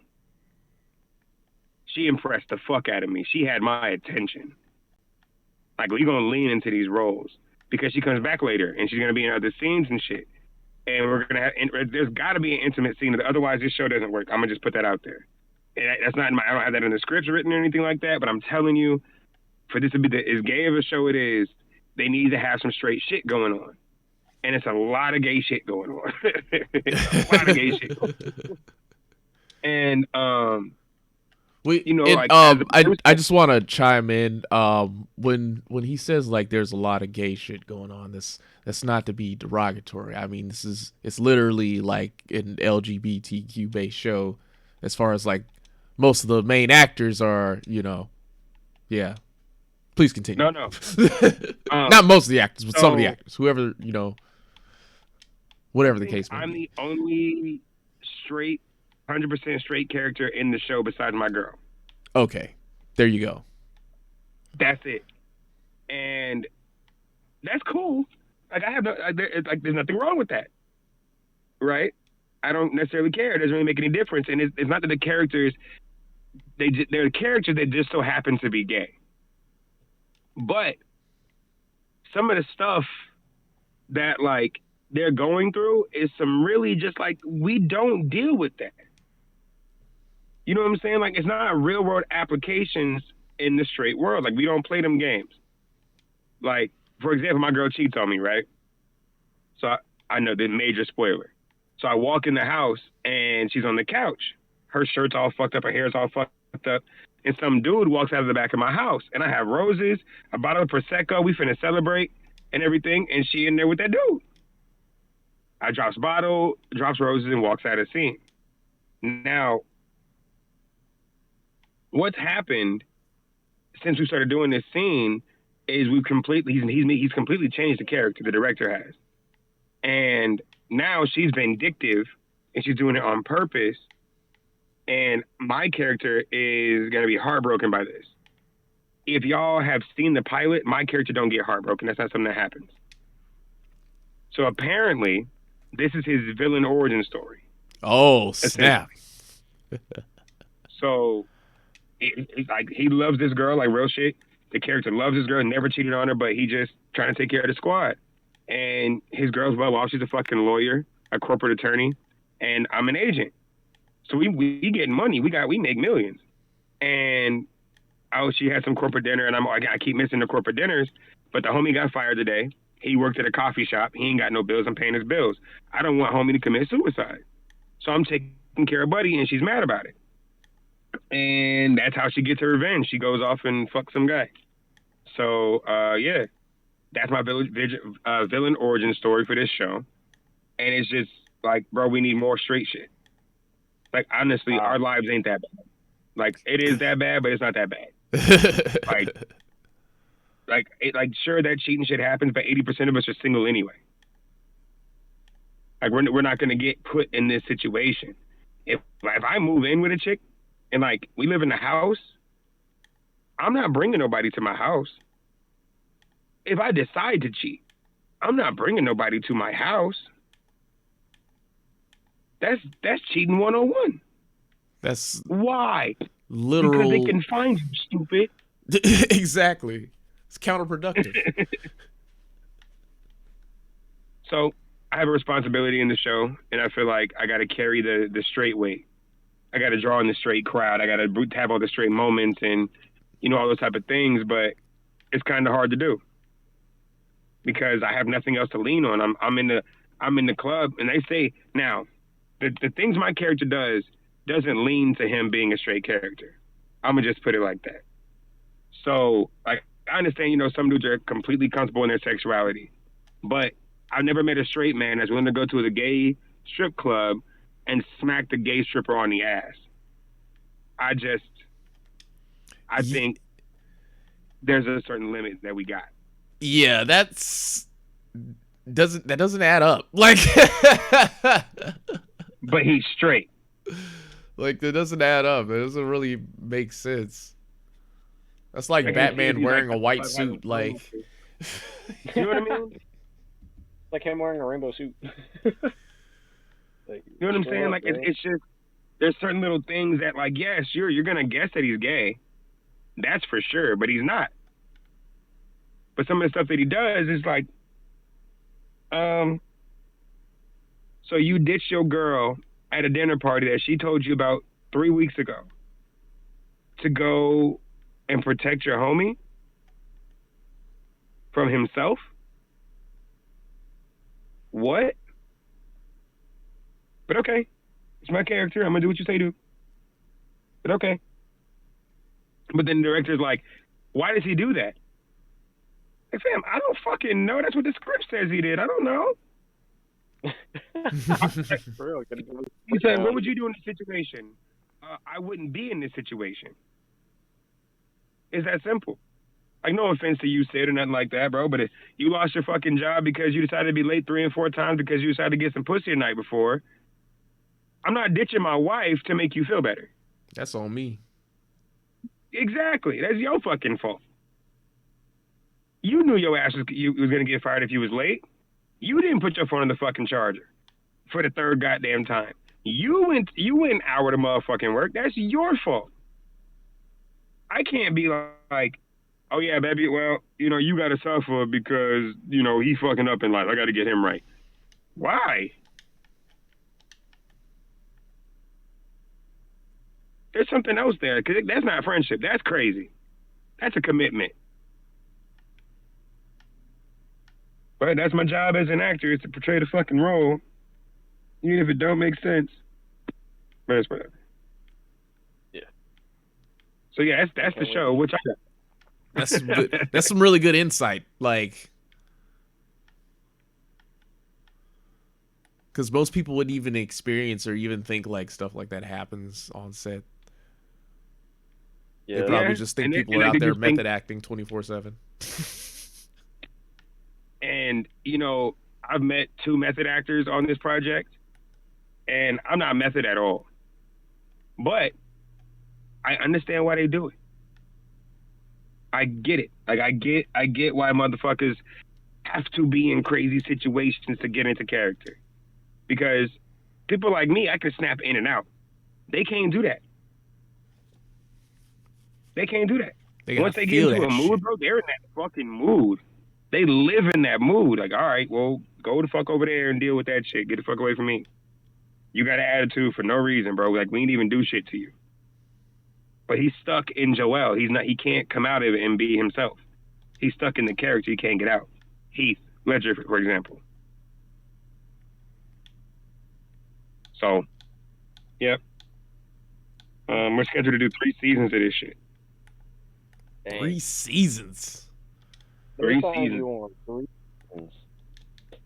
She impressed the fuck out of me. She had my attention. Like, we're gonna lean into these roles because she comes back later and she's gonna be in other scenes and shit. And we're gonna have. There's got to be an intimate scene. Otherwise, this show doesn't work. I'm gonna just put that out there. And that's not in my. I don't have that in the scripts written or anything like that. But I'm telling you, for this to be as gay of a show it is, they need to have some straight shit going on. And it's a lot of gay shit going on. A lot of gay shit going on. And I just want to chime in. When he says like there's a lot of gay shit going on, that's not to be derogatory. I mean, it's literally like an LGBTQ based show, as far as like most of the main actors are, yeah. Please continue. No. Not most of the actors, but some of the actors, whoever, whatever the case may be. I'm the only 100% straight character in the show besides my girl. Okay, there you go. That's it, and that's cool. Like, there's nothing wrong with that, right? I don't necessarily care. It doesn't really make any difference, and it's not that the characters they're characters that just so happen to be gay. But some of the stuff that like they're going through is some really just like, we don't deal with that. You know what I'm saying? Like, it's not real world applications in the straight world. Like, we don't play them games. Like, for example, my girl cheats on me, right? So I know the major spoiler. So I walk in the house and she's on the couch. Her shirt's all fucked up, her hair's all fucked up. And some dude walks out of the back of my house. And I have roses, a bottle of Prosecco, we finna celebrate and everything. And she in there with that dude. I drops roses, and walks out of the scene. Now, what's happened since we started doing this scene is he's completely changed the character, the director has. And now she's vindictive and she's doing it on purpose. And my character is going to be heartbroken by this. If y'all have seen the pilot, my character don't get heartbroken. That's not something that happens. So apparently, this is his villain origin story. Oh, snap. So, it's like, he loves this girl like real shit. The character loves this girl, never cheated on her, but he just trying to take care of the squad. And his girl's well off. She's a fucking lawyer, a corporate attorney, and I'm an agent. So we get money. We make millions. And she had some corporate dinner, and I keep missing the corporate dinners. But the homie got fired today. He worked at a coffee shop. He ain't got no bills. I'm paying his bills. I don't want homie to commit suicide. So I'm taking care of Buddy, and she's mad about it. And that's how she gets her revenge. She goes off and fucks some guy. So, yeah. That's my villain origin story for this show. And it's just like, bro, we need more straight shit. Like, honestly, our lives ain't that bad. Like, it is that bad, but it's not that bad. Sure, that cheating shit happens, but 80% of us are single anyway. Like, we're not going to get put in this situation. If I move in with a chick and, like, we live in the house, I'm not bringing nobody to my house. If I decide to cheat, I'm not bringing nobody to my house. That's cheating 101. That's why? Literal. Because they can find you, stupid. Exactly. It's counterproductive. So I have a responsibility in the show, and I feel like I got to carry the straight weight. I got to draw in the straight crowd. I got to have all the straight moments and, all those type of things. But it's kind of hard to do because I have nothing else to lean on. I'm in the club, and they say now the things my character doesn't lean to him being a straight character. I'm gonna just put it like that. So, like, I understand, some dudes are completely comfortable in their sexuality, but I've never met a straight man that's willing to go to the gay strip club and smack the gay stripper on the ass. I think there's a certain limit that we got. Yeah, that doesn't add up. Like, but he's straight. Like, that doesn't add up. It doesn't really make sense. That's like Batman wearing a white suit. Like, you know what I mean? Like him wearing a rainbow suit. You know what I'm saying? Like, it's there's certain little things that, like, yeah, sure, you're gonna guess that he's gay, that's for sure, but he's not. But some of the stuff that he does is like, so you ditched your girl at a dinner party that she told you about 3 weeks ago to go and protect your homie from himself? What? But okay, it's my character. I'm gonna do what you say do. But okay. But then the director's like, why does he do that? Like, fam, I don't fucking know. That's what the script says he did. I don't know. He said, what would you do in this situation? I wouldn't be in this situation. It's that simple. Like, no offense to you, Sid, or nothing like that, bro, but if you lost your fucking job because you decided to be late 3 and 4 times because you decided to get some pussy the night before, I'm not ditching my wife to make you feel better. That's on me. Exactly. That's your fucking fault. You knew your ass was going to get fired if you was late. You didn't put your phone on the fucking charger for the 3rd goddamn time. You went an hour to motherfucking work. That's your fault. I can't be like, oh yeah, baby, well, you got to suffer because, he fucking up in life. I got to get him right. Why? There's something else there, because that's not friendship. That's crazy. That's a commitment. But that's my job as an actor, is to portray the fucking role, even if it don't make sense. But it's whatever. Yeah. So yeah, that's the show. Which That's good. That's some really good insight. Like, because most people wouldn't even experience or even think like stuff like that happens on set. Yeah. They probably just think people are out there method acting 24/7. And I've met 2 method actors on this project, and I'm not method at all. But I understand why they do it. I get it. Like, I get why motherfuckers have to be in crazy situations to get into character. Because people like me, I can snap in and out. They can't do that. They can't do that. Once they get into a mood, bro, they're in that fucking mood. They live in that mood. Like, all right, well, go the fuck over there and deal with that shit. Get the fuck away from me. You got an attitude for no reason, bro. Like, we didn't even do shit to you. But he's stuck in Joel. He can't come out of it and be himself. He's stuck in the character. He can't get out. Heath Ledger, for example. So, yep. We're scheduled to do 3 seasons of this shit. Dang. 3 seasons? 3 seasons.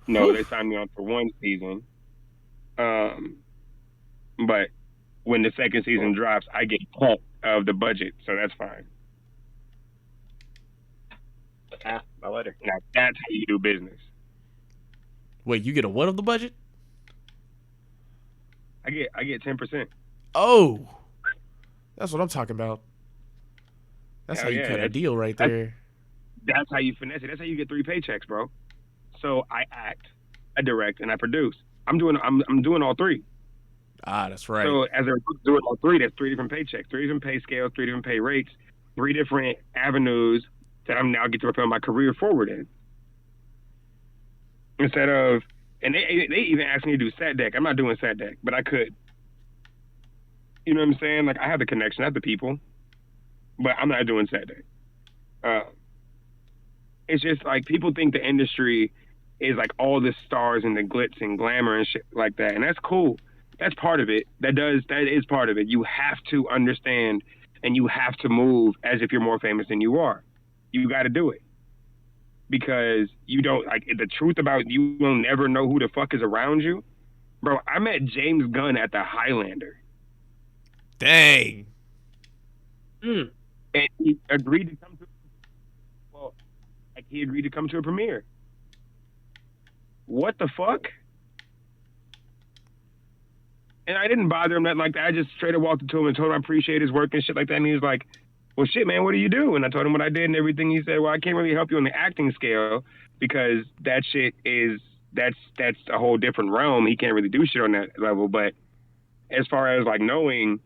No, they signed me on for 1 season. But when the 2nd season drops, I get cut of the budget, so that's fine. My letter. Now that's how you do business. Wait, you get a what of the budget? I get 10%. Oh, that's what I'm talking about. That's Hell how you yeah, cut a deal right there. That's how you finesse it. That's how you get 3 paychecks, bro. So I act, I direct, and I produce. I'm doing all 3. Ah, that's right. So as I'm doing all 3, that's 3 different paychecks, 3 different pay scales, 3 different pay rates, 3 different avenues that I'm now get to propel my career forward in. Instead of, and they even asked me to do set deck. I'm not doing set deck, but I could. You know what I'm saying? Like, I have the connection, I have the people, but I'm not doing set deck. It's just like people think the industry is like all the stars and the glitz and glamour and shit like that, and that's cool. That's part of it. That is part of it. You have to understand and you have to move as if you're more famous than you are. You got to do it. Because you don't, like, the truth about you will never know who the fuck is around you. Bro, I met James Gunn at the Highlander. Dang. And he agreed to come to, he agreed to come to a premiere. What the fuck? And I didn't bother him nothing like that. I just straight up walked up to him and told him I appreciate his work and shit like that. And he was like, well, shit, man, what do you do? And I told him what I did and everything. He said, well, I can't really help you on the acting scale because that shit is, that's a whole different realm. He can't really do shit on that level. But as far as like knowing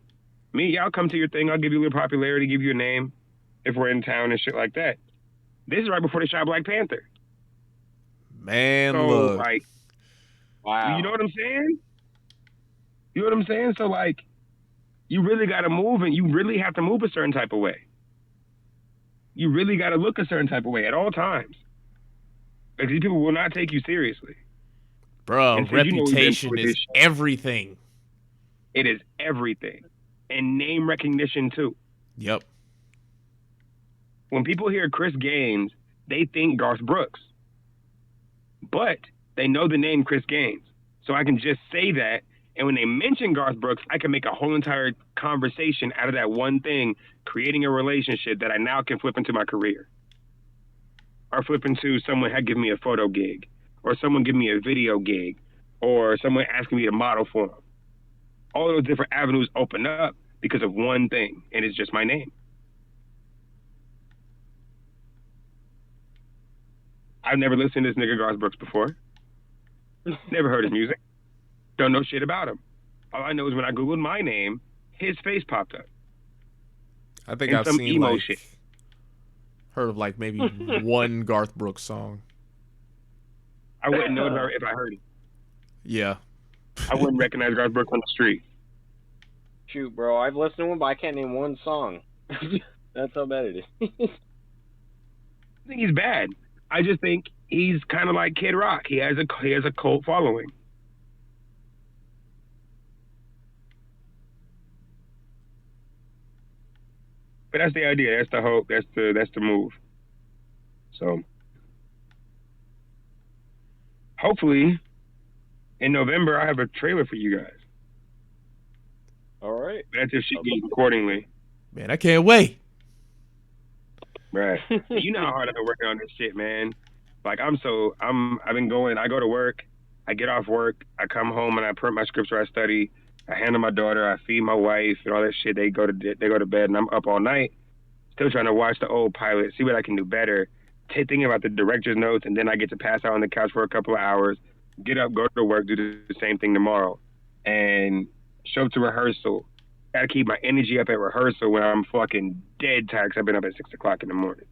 me, yeah, I'll come to your thing. I'll give you a little popularity, give you a name if we're in town and shit like that. This is right before they shot Black Panther. Man, So look. like, Wow. you know what I'm saying? You know what I'm saying? So like, you really got to move, and you really have to move a certain type of way. You really got to look a certain type of way at all times, because these people will not take you seriously. Bro, And since you know we've been through reputation this is everything. It is everything, and name recognition too. Yep. When people hear Chris Gaines, they think Garth Brooks, but they know the name Chris Gaines. So I can just say that, and when they mention Garth Brooks, I can make a whole entire conversation out of that one thing, creating a relationship that I now can flip into my career, or flip into someone had given me a photo gig, or someone give me a video gig, or someone asking me to model for them. All those different avenues open up because of one thing, and it's just my name. I've never listened to this nigga Garth Brooks before. Never heard his music. Don't know shit about him. All I know is when I Googled my name, his face popped up. I think And I've some seen emo like shit. heard of like maybe one Garth Brooks song. I wouldn't know it if I heard it. Yeah. I wouldn't recognize Garth Brooks on the street. Shoot, bro, I've listened to him, but I can't name one song. That's how bad it is. I think he's bad. I just think he's kind of like Kid Rock. He has a cult following. But that's the idea. That's the hope. That's the move. So hopefully in November I have a trailer for you guys. All right. But that's if she goes accordingly. Man, I can't wait. Right. You know how hard I've been working on this shit, man. Like I've been going, I go to work, I get off work, I come home and I print my scripts where I study, I handle my daughter, I feed my wife and all that shit. They go to bed and I'm up all night, still trying to watch the old pilot, see what I can do better, thinking about the director's notes, and then I get to pass out on the couch for a couple of hours, get up, go to work, do the same thing tomorrow, and show up to rehearsal. Gotta keep my energy up at rehearsal when I'm fucking dead tired because I've been up at 6 o'clock in the morning.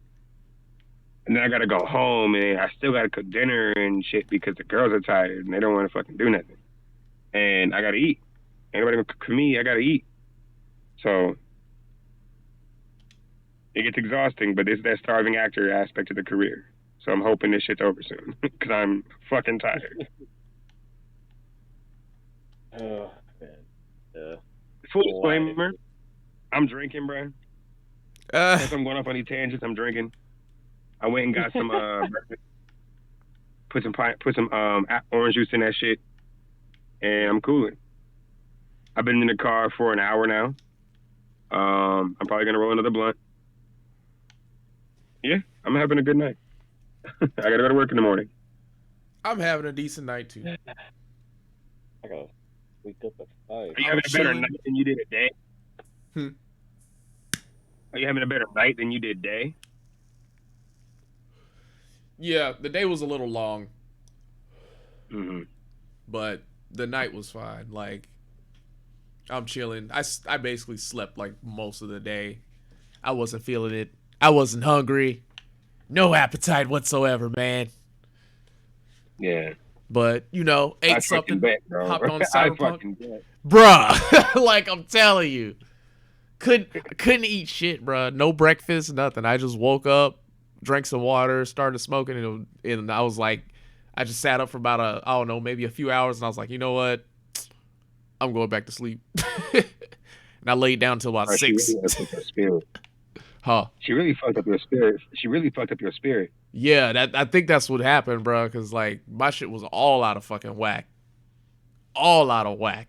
And then I gotta go home and I still gotta cook dinner and shit because the girls are tired and they don't want to fucking do nothing. And I gotta eat. Anybody gonna cook for me? I gotta eat. So it gets exhausting, but it's that starving actor aspect of the career. So I'm hoping this shit's over soon because I'm fucking tired. Oh, man. Full disclaimer, I'm drinking, bro. As I'm going off on these tangents, I'm drinking. I went and got some breakfast. Put some orange juice in that shit, and I'm cooling. I've been in the car for an hour now. I'm probably gonna roll another blunt. Yeah, I'm having a good night. I gotta go to work in the morning. I'm having a decent night too. I gotta wake up at 5. Are you having a better night than you did a day? Are you having a better night than you did day? Yeah, the day was a little long, Mm-hmm. but the night was fine. Like, I'm chilling. I basically slept like most of the day. I wasn't feeling it. I wasn't hungry. No appetite whatsoever, man. Yeah. But, you know, ate something, hopped on Cyberpunk. Bruh, like I'm telling you. Couldn't eat shit, bruh. No breakfast, nothing. I just woke up, drank some water, started smoking, and I was like, I just sat up for about I don't know, maybe a few hours, and I was like, you know what? I'm going back to sleep. And I laid down until about 6. Huh? She really fucked up your spirit. Yeah, I think that's what happened, bro. Because like my shit was all out of fucking whack. All out of whack.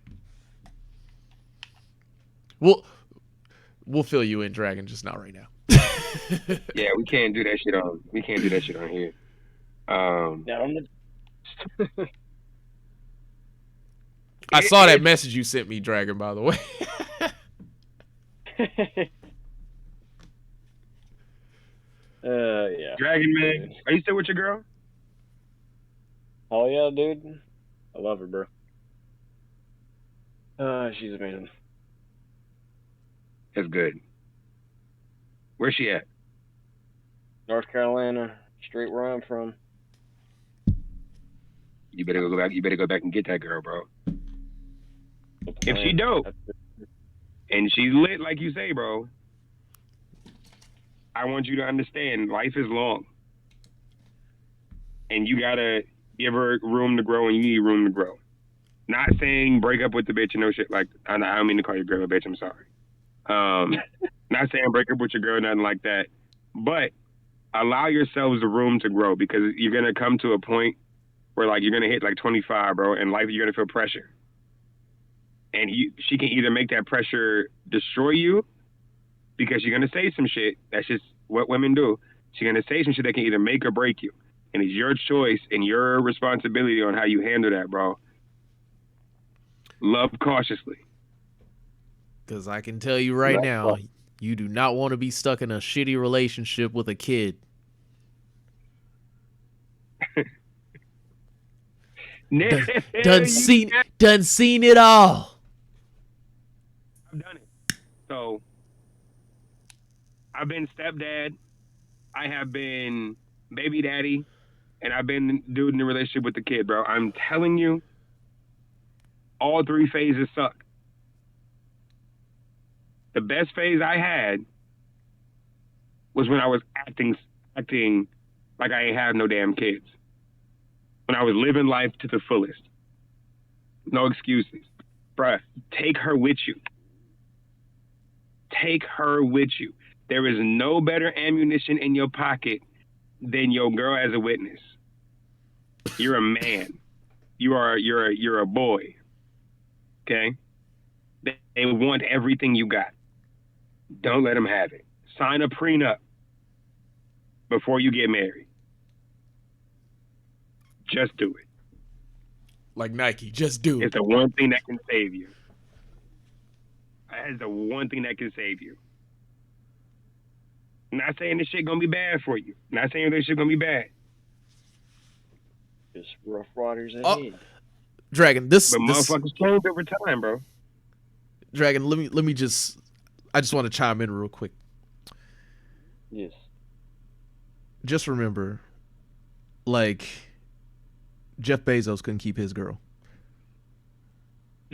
We'll fill you in, Dragon, just not right now. Yeah, we can't do that shit on. We can't do that shit on here. I saw that message you sent me, Dragon. By the way. Yeah. Dragon man, are you still with your girl? Oh yeah, dude. I love her, bro. She's amazing. That's good. Where's she at? North Carolina, straight where I'm from. You better go back. You better go back and get that girl, bro. If she dope and she's lit, like you say, bro, I want you to understand life is long, and you gotta give her room to grow, and you need room to grow. Not saying break up with the bitch and no shit. Like I don't mean to call your girl a bitch. I'm sorry. Not saying break up with your girl, nothing like that. But allow yourselves the room to grow, because you're gonna come to a point where like you're gonna hit like 25, bro, and life you're gonna feel pressure, and she can either make that pressure destroy you, because you're gonna say some shit. That's just what women do. She's gonna say some shit that can either make or break you, and it's your choice and your responsibility on how you handle that, bro. Love cautiously. Because I can tell you right now, you do not want to be stuck in a shitty relationship with a kid. Done seen it all. I've done it. So I've been stepdad, I have been baby daddy, and I've been dude in the relationship with the kid, bro. I'm telling you, all three phases suck. The best phase I had was when I was acting like I ain't have no damn kids. When I was living life to the fullest. No excuses. Bruh, take her with you. Take her with you. There is no better ammunition in your pocket than your girl as a witness. You're a man. You're a boy. Okay? They want everything you got. Don't let them have it. Sign a prenup before you get married. Just do it. Like Nike, just do it. It's the one thing that can save you. That is the one thing that can save you. I'm not saying this shit gonna be bad for you. I'm not saying this shit gonna be bad. Just rough waters ahead. Dragon, but motherfuckers change over time, bro. Dragon, let me just, I just want to chime in real quick. Yes. Just remember, like, Jeff Bezos couldn't keep his girl.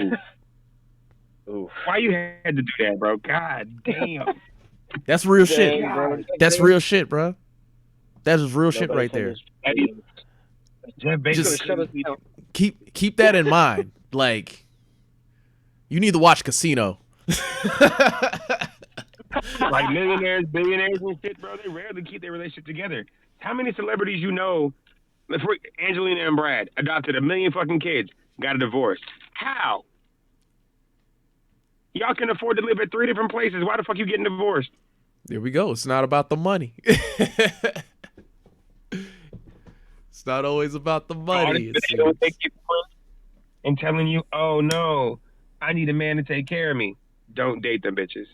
Oof. Why you had to do that, bro? God damn. That's real shit. Bro. That's real shit, bro. That is real shit right there. Jeff Bezos. Just keep that in mind. Like, you need to watch Casino. Like millionaires, billionaires, and shit, bro. They rarely keep their relationship together. How many celebrities you know? Angelina and Brad adopted 1 million fucking kids, got a divorce. How? Y'all can afford to live at 3 different places. Why the fuck you getting divorced? There we go. It's not about the money. It's not always about the money. They don't take you and telling you, oh no, I need a man to take care of me. Don't date them bitches.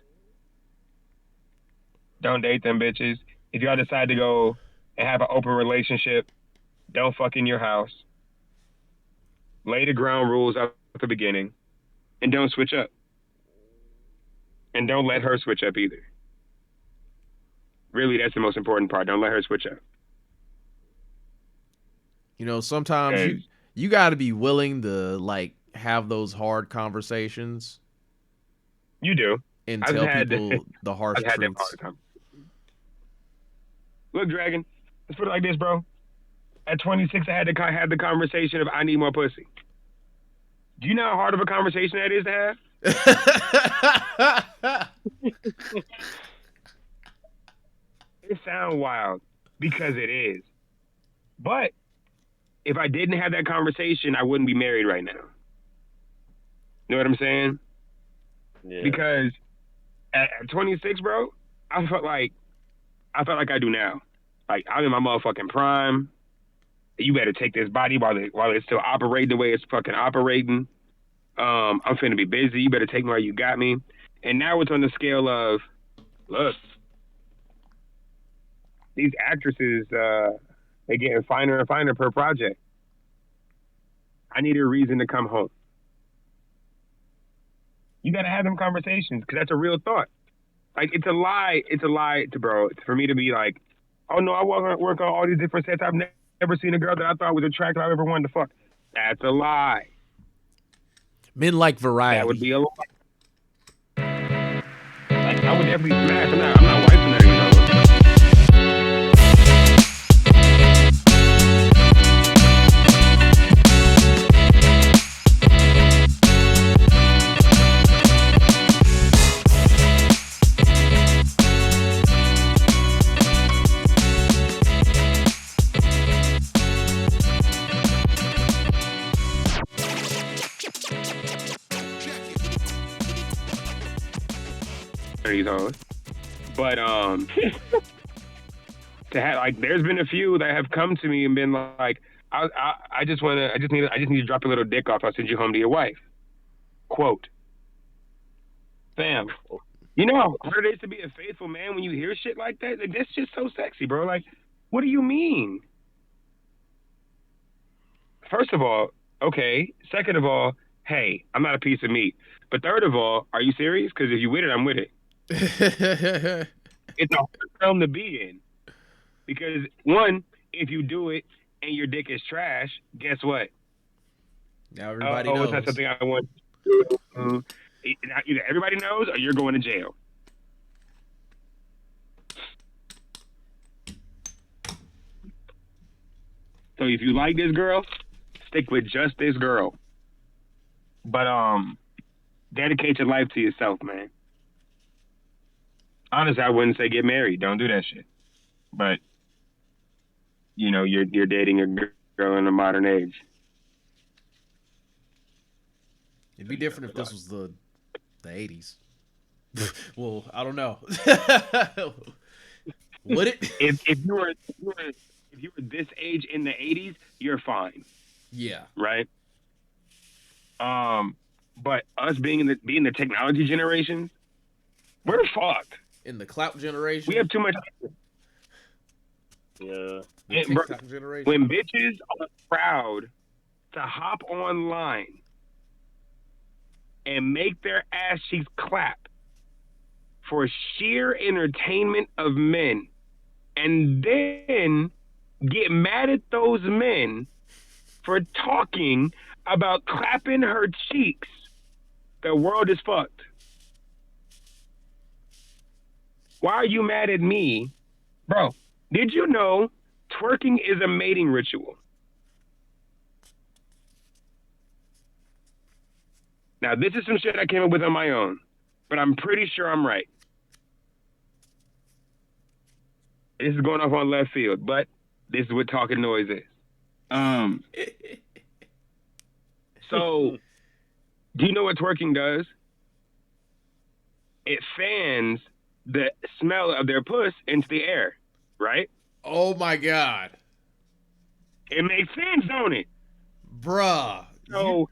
Don't date them bitches. If y'all decide to go and have an open relationship, don't fuck in your house. Lay the ground rules up at the beginning. And don't switch up. And don't let her switch up either. Really, that's the most important part. Don't let her switch up. You know, sometimes you got to be willing to, like, have those hard conversations. You do. And tell people the harsh truths. Look, Dragon, let's put it like this, bro. At 26, I had to have the conversation of I need more pussy. Do you know how hard of a conversation that is to have? It sounds wild because it is. But if I didn't have that conversation, I wouldn't be married right now. You know what I'm saying? Yeah. Because at 26, bro, I felt like I do now. Like, I'm in my motherfucking prime. You better take this body while it's still operating the way it's fucking operating. I'm finna be busy. You better take me while you got me. And now it's on the scale of, look, these actresses, they're getting finer and finer per project. I need a reason to come home. You gotta have them conversations because that's a real thought. Like it's a lie. It's a lie to bro. It's for me to be like, oh no, I work on all these different sets. I've never seen a girl that I thought was attractive I ever wanted to fuck. That's a lie. Men like variety. That would be a lie. Like I would definitely smash. I'm not wiping that, you know. But to have like, there's been a few that have come to me and been like, I just need to drop a little dick off. I'll send you home to your wife. Quote. Fam, you know how hard it is to be a faithful man when you hear shit like that? Like, that's just so sexy, bro. Like, what do you mean? First of all, okay. Second of all, hey, I'm not a piece of meat. But third of all, are you serious? Because if you with it, I'm with it. It's a hard realm to be in. Because one, if you do it and your dick is trash, guess what? Now everybody knows. It's not something I want to do. Either everybody knows or you're going to jail. So if you like this girl, stick with just this girl. But dedicate your life to yourself, man. Honestly, I wouldn't say get married. Don't do that shit. But you know, you're dating a girl in the modern age. It'd be different if this was the 80s. Well, I don't know. Would it? If you were this age in the 80s, you're fine. Yeah. Right. But us being the technology generation, we're fucked. In the clout generation, we have too much. Yeah. Generation. When bitches are proud to hop online and make their ass cheeks clap for sheer entertainment of men, and then get mad at those men for talking about clapping her cheeks, the world is fucked. Why are you mad at me? Bro, did you know twerking is a mating ritual? Now, this is some shit I came up with on my own, but I'm pretty sure I'm right. This is going off on left field, but this is what talking noise is. So, do you know what twerking does? It fans the smell of their puss into the air, right? Oh my God. It makes sense, don't it? Bruh. So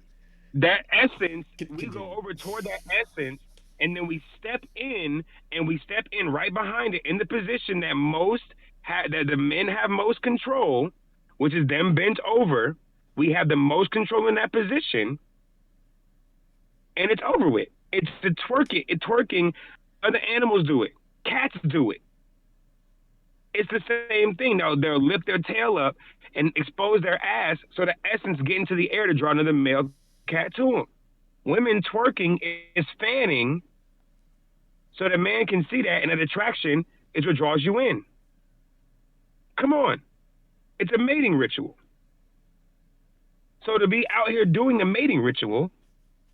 that essence, we go over toward that essence, and then we step in right behind it in the position that that the men have most control, which is them bent over. We have the most control in that position, and it's over with. It's the twerking. Other animals do it. Cats do it. It's the same thing. Now they'll lift their tail up and expose their ass so the essence get into the air to draw another male cat to them. Women twerking is fanning so the man can see that, and that attraction is what draws you in. Come on. It's a mating ritual. So to be out here doing the mating ritual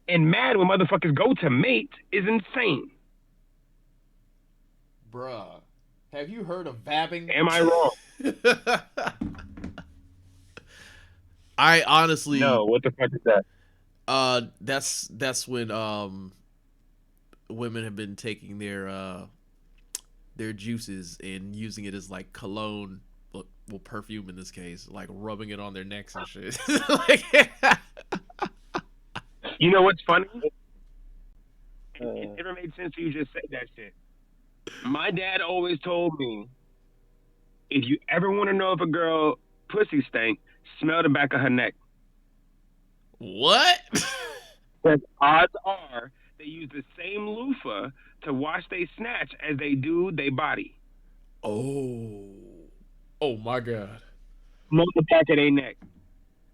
and mad when motherfuckers go to mate is insane. Bruh, have you heard of vabbing? Am I wrong? I honestly... No, what the fuck is that? That's when women have been taking their juices and using it as like cologne, well, perfume in this case, like rubbing it on their necks and shit. Like, you know what's funny? It never made sense to you just say that shit. My dad always told me, if you ever want to know if a girl pussy stank, smell the back of her neck. What? Because odds are they use the same loofah to wash their snatch as they do their body. Oh my God. On the back of their neck.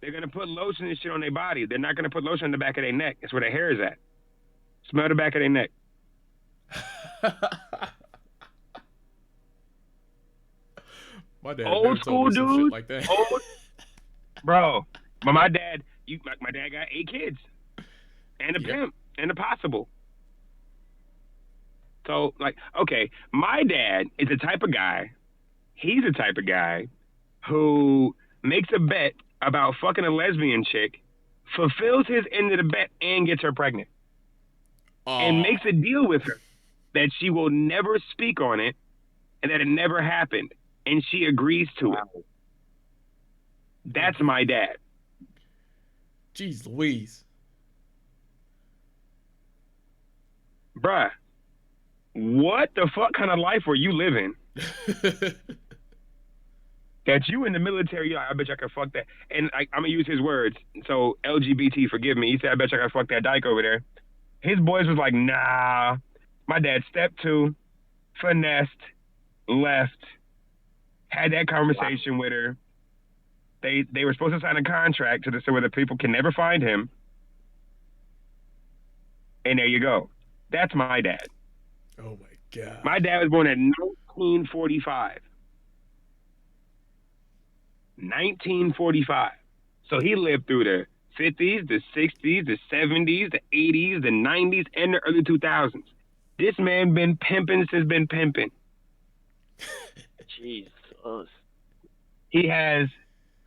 They're gonna put lotion and shit on their body. They're not gonna put lotion on the back of their neck. That's where their hair is at. Smell the back of their neck. My dad old school dude, like that. Bro. But my dad, my dad got 8 kids, and a pimp, and a possible. So, like, okay, my dad is the type of guy. He's the type of guy who makes a bet about fucking a lesbian chick, fulfills his end of the bet, and gets her pregnant, and makes a deal with her that she will never speak on it, and that it never happened, and she agrees to it. That's my dad. Jeez Louise. Bruh, what the fuck kind of life were you living? That you in the military, you're like, I bet you I could fuck that. And I'm going to use his words. So LGBT, forgive me. He said, I bet you I could fuck that dyke over there. His boys was like, nah. My dad stepped to, finessed, left, had that conversation with her. They were supposed to sign a contract so where the people can never find him. And there you go. That's my dad. Oh my God. My dad was born in 1945. 1945. So he lived through the 50s, the 60s, the 70s, the 80s, the 90s, and the early 2000s. This man been pimping since been pimping. Jesus. He has,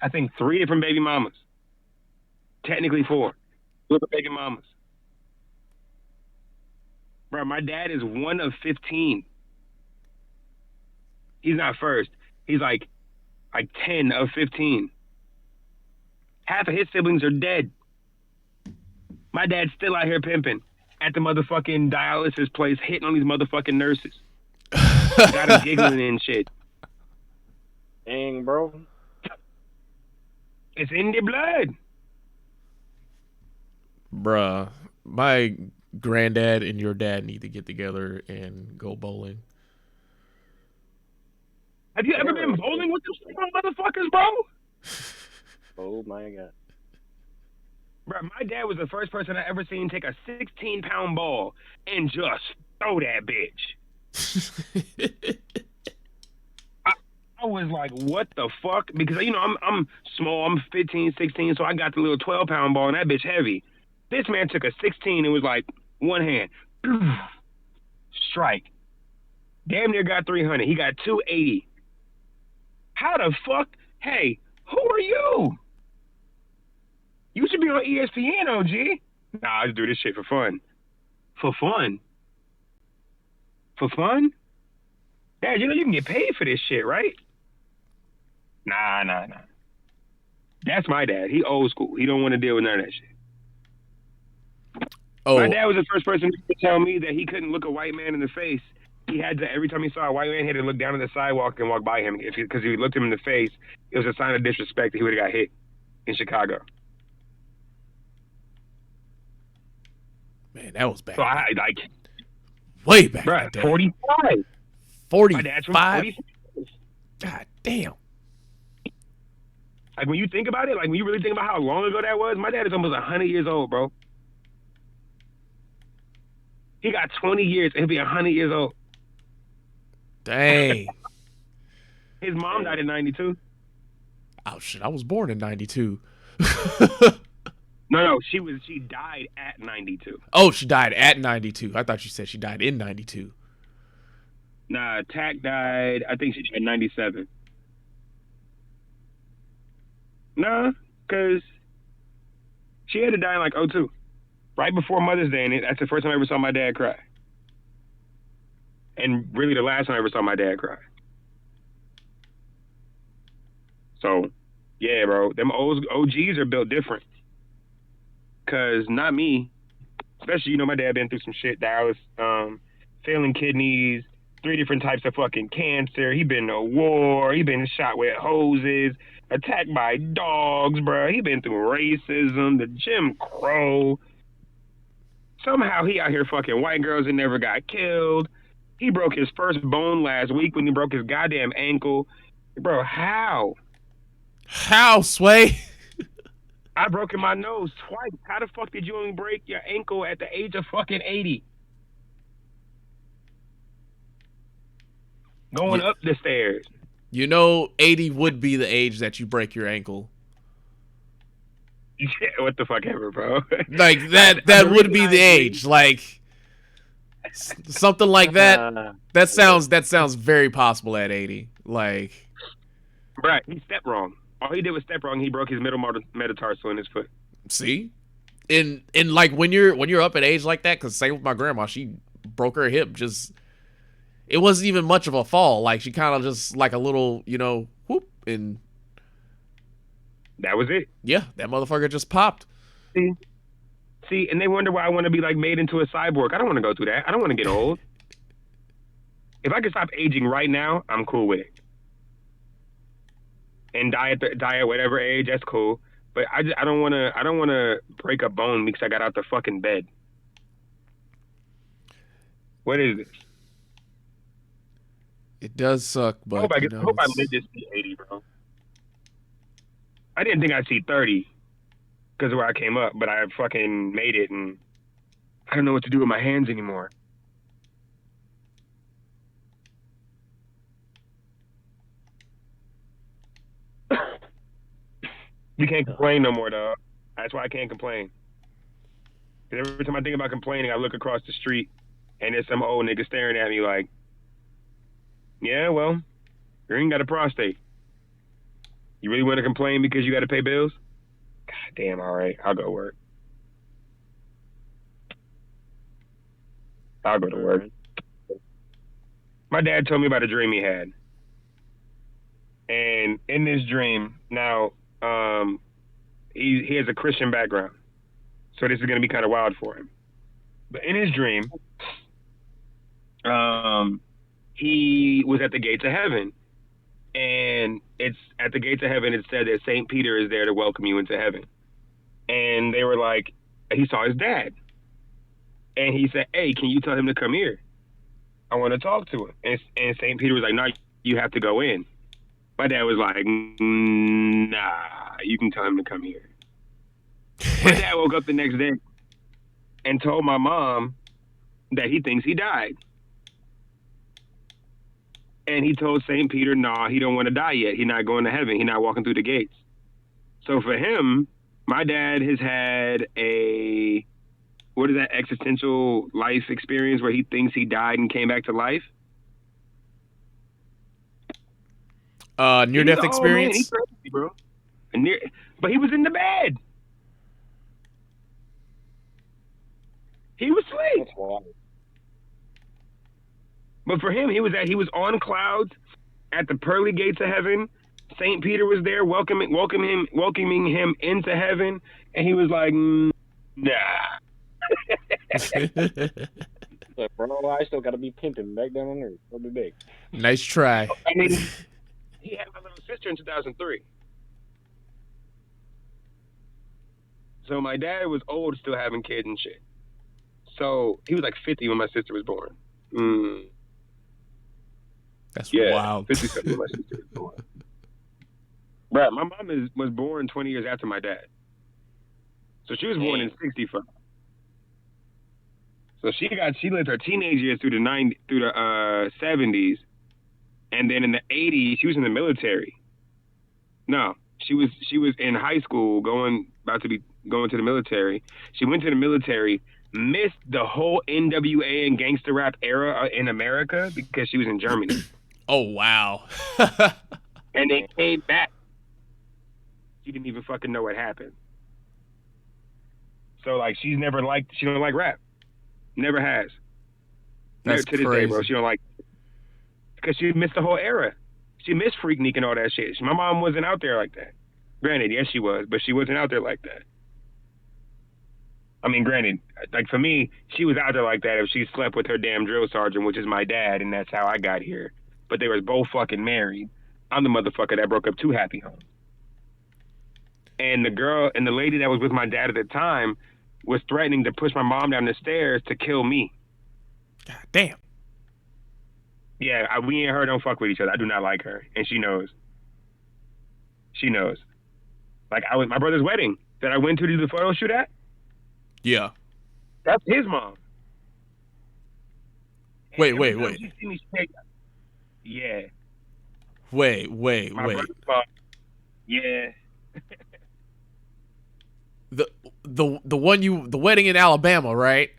I think, 3 different baby mamas. Technically 4. Different baby mamas. Bro, my dad is one of 15. He's not first. He's like 10 of 15. Half of his siblings are dead. My dad's still out here pimping at the motherfucking dialysis place, hitting on these motherfucking nurses. Got him giggling and shit. Dang, bro. It's in the blood. Bruh, my granddad and your dad need to get together and go bowling. Have you ever been bowling with those motherfuckers, bro? Oh my God. Bro, my dad was the first person I ever seen take a 16-pound ball and just throw that bitch. I was like, what the fuck? Because, you know, I'm small. I'm 15, 16, so I got the little 12-pound ball, and that bitch heavy. This man took a 16 and was like, one hand. Strike. Damn near got 300. He got 280. How the fuck? Hey, who are you? You should be on ESPN, OG. Nah, I just do this shit for fun. For fun? For fun? Dad, you know you can get paid for this shit, right? Nah. That's my dad. He old school. He don't want to deal with none of that shit. Oh. My dad was the first person to tell me that he couldn't look a white man in the face. He had to, every time he saw a white man, he had to look down at the sidewalk and walk by him. Because if he looked him in the face, it was a sign of disrespect that he would have got hit in Chicago. Man, that was bad. So I like way back. Bruh, 45. 45. My dad's from 45. God damn. Like when you think about it, like when you really think about how long ago that was, my dad is almost 100 years old, bro. He got 20 years and he'll be 100 years old. Dang. His mom died in 92. Oh shit, I was born in 92. No, she died at 92. Oh, she died at 92. I thought you said she died in 92. Nah, Tack died, I think she died in 97. Nah, because she had to die in like 02. Right before Mother's Day, and that's the first time I ever saw my dad cry. And really the last time I ever saw my dad cry. So, yeah, bro, them OGs are built different. Because not me, especially, you know, my dad been through some shit, dialysis, failing kidneys, 3 different types of fucking cancer. He been to war. He been shot with hoses, attacked by dogs, bro. He been through racism, the Jim Crow. Somehow he out here fucking white girls and never got killed. He broke his first bone last week when he broke his goddamn ankle. Bro, how? How, Sway? I broken my nose twice. How the fuck did you only break your ankle at the age of fucking 80? Going up the stairs. You know, 80 would be the age that you break your ankle. Yeah, what the fuck ever, bro. Like that would be the age. Like something like that. That sounds very possible at 80. Like, right, he stepped wrong. All he did was step wrong. He broke his middle metatarsal in his foot. see, in like when you're up at age like that, because same with my grandma, she broke her hip. Just it wasn't even much of a fall. Like she kind of just like a little, whoop, and that was it. Yeah, that motherfucker just popped. See, and they wonder why I want to be like made into a cyborg. I don't want to go through that. I don't want to get old. If I could stop aging right now, I'm cool with it. And die at whatever age, that's cool. But I don't want to break a bone because I got out the fucking bed. What is this? It does suck, but I hope I live this to be 80, bro. I didn't think I'd see 30 because of where I came up, but I fucking made it, and I don't know what to do with my hands anymore. You can't complain no more, dog. That's why I can't complain. Because every time I think about complaining, I look across the street, and there's some old nigga staring at me like, yeah, well, you ain't got a prostate. You really want to complain because you got to pay bills? God damn, all right. I'll go to work. I'll go to work. My dad told me about a dream he had. And in this dream, now, he has a Christian background. So this is going to be kind of wild for him. But in his dream, he was at the gates of heaven. And it's at the gates of heaven, it said that St. Peter is there to welcome you into heaven. And they were like, he saw his dad. And he said, hey, can you tell him to come here? I want to talk to him. And St. Peter was like, no, you have to go in. My dad was like, nah, you can tell him to come here. My dad woke up the next day and told my mom that he thinks he died. And he told St. Peter, nah, he don't want to die yet. He's not going to heaven. He's not walking through the gates. So for him, my dad has had what is that, existential life experience where he thinks he died and came back to life? Near-death experience? Man, he's crazy, bro. But he was in the bed. He was asleep. But for him, he was on clouds at the pearly gates of heaven. St. Peter was there welcoming him into heaven, and he was like, nah. Like, bro, I still gotta be pimping back down on Earth. It'll be big. Nice try. I mean, he had my little sister in 2003. So my dad was old, still having kids and shit. So he was like 50 when my sister was born. That's wild. 57 when my sister was born. Right, my mom was born 20 years after my dad. So she was born in 65. So she lived her teenage years through the 70s, and then in the 80s she was in the military. No, she was in high school about to be going to the military. She went to the military, missed the whole NWA and gangster rap era in America because she was in Germany. Oh wow. And they came back. She didn't even fucking know what happened. So like she don't like rap. Never has. That's to this day, bro. She don't like because she missed the whole era. She missed Freaknik and all that shit. My mom wasn't out there like that. Granted, yes she was, but she wasn't out there like that. I mean, granted, like for me, she was out there like that if she slept with her damn drill sergeant, which is my dad, and that's how I got here. But they was both fucking married. I'm the motherfucker that broke up two happy homes. And the girl and the lady that was with my dad at the time, was threatening to push my mom down the stairs to kill me. God damn. Yeah, we and her don't fuck with each other. I do not like her, and she knows. She knows. Like, I was my brother's wedding that I went to do the photo shoot at. Yeah. That's his mom. Wait. She see me shake. Yeah. Wait. My brother's mom. Yeah. The wedding in Alabama, right?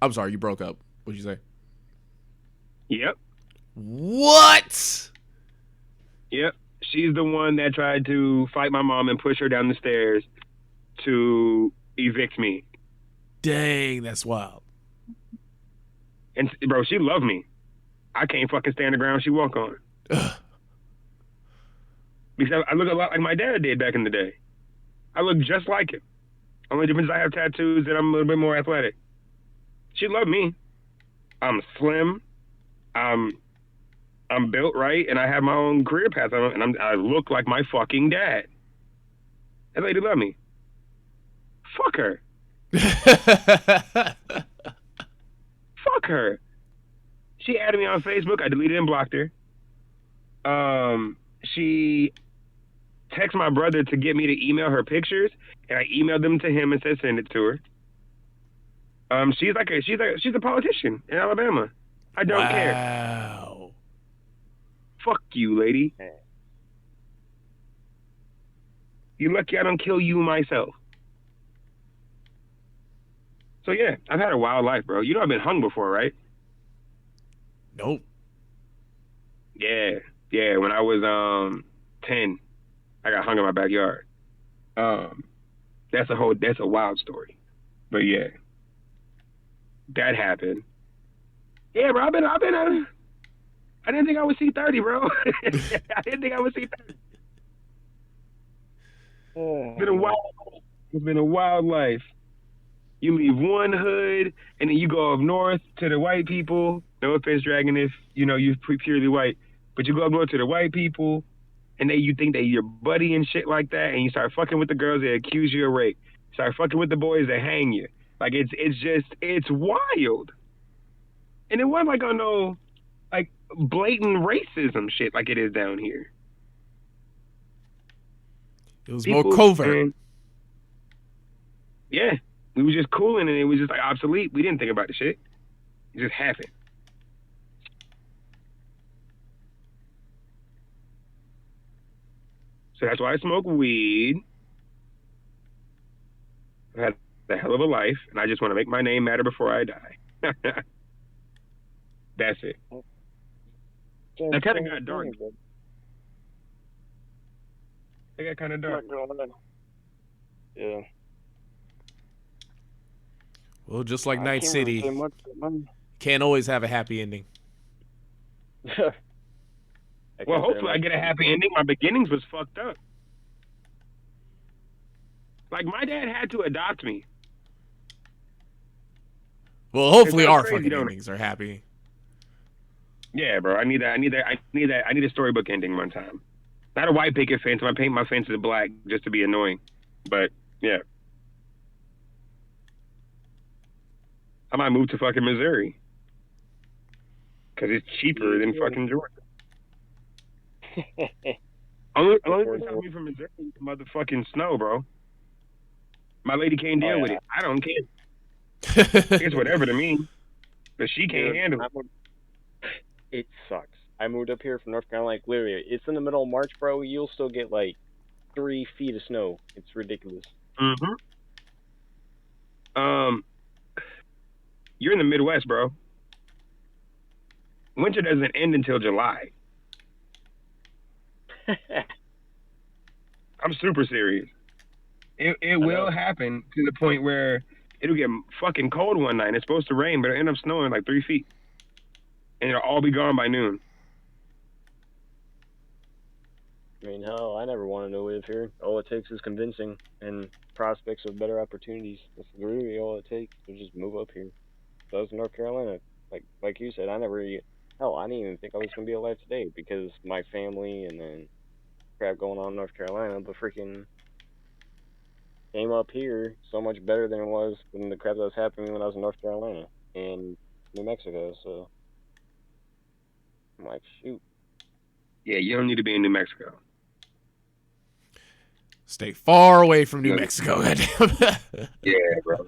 I'm sorry, you broke up. What'd you say? Yep. What? Yep. She's the one that tried to fight my mom and push her down the stairs to evict me. Dang, that's wild. And bro, she loved me. I can't fucking stand the ground she walk on. Because I look a lot like my dad did back in the day. I look just like him. Only difference is I have tattoos and I'm a little bit more athletic. She loved me. I'm slim. I'm built right, and I have my own career path, and I look like my fucking dad. That lady loved me. Fuck her. Fuck her. She added me on Facebook. I deleted and blocked her. She texted my brother to get me to email her pictures, and I emailed them to him and said send it to her. She's a politician in Alabama. I don't care. Wow. Fuck you, lady. You lucky I don't kill you myself. So yeah, I've had a wild life, bro. You know I've been hung before, right? Nope. Yeah. When I was 10, I got hung in my backyard. That's a wild story. But yeah, that happened. Yeah, bro. I didn't think I would see 30, bro. I didn't think I would see 30. It's been a wild life. You leave one hood, and then you go up north to the white people. No offense, Dragon, if you're purely white, but you go up north to the white people, and then you think that you're buddy and shit like that, and you start fucking with the girls that accuse you of rape. Start fucking with the boys that hang you. Like it's wild. And it wasn't like on no like blatant racism shit like it is down here. It was more covert. Yeah, we was just cooling, and it was just like obsolete. We didn't think about the shit. It just happened. So that's why I smoke weed. I had a hell of a life, and I just want to make my name matter before I die. That's it. That kind of got dark. It got kind of dark. Yeah. Well, just like Night City, can't always have a happy ending. Well, hopefully I get a happy ending. My beginnings was fucked up. Like, my dad had to adopt me. Well, hopefully our fucking endings are happy. Yeah, bro. I need a storybook ending one time. Not a white picket fence. I paint my fences black just to be annoying. But yeah. I might move to fucking Missouri. Because it's cheaper than fucking Georgia. only thing stopping me from Missouri is motherfucking snow, bro. My lady can't deal with it. I don't care. It's whatever to me. But she can't handle it. It sucks. I moved up here from North Carolina, like literally, it's in the middle of March, bro. You'll still get like 3 feet of snow. It's ridiculous. You're in the Midwest, bro. Winter doesn't end until July. I'm super serious. It will happen to the point where it'll get fucking cold one night. It's supposed to rain, but it'll end up snowing like 3 feet. And it'll all be gone by noon. I mean, hell, I never want to live here. All it takes is convincing and prospects of better opportunities. That's literally all it takes to just move up here. So I was in North Carolina. Like you said, I didn't even think I was going to be alive today because my family and then crap going on in North Carolina. But freaking, came up here so much better than it was when the crap that was happening when I was in North Carolina and New Mexico. So I'm like, shoot. Yeah, you don't need to be in New Mexico. Stay far away from New Mexico. Yeah, bro.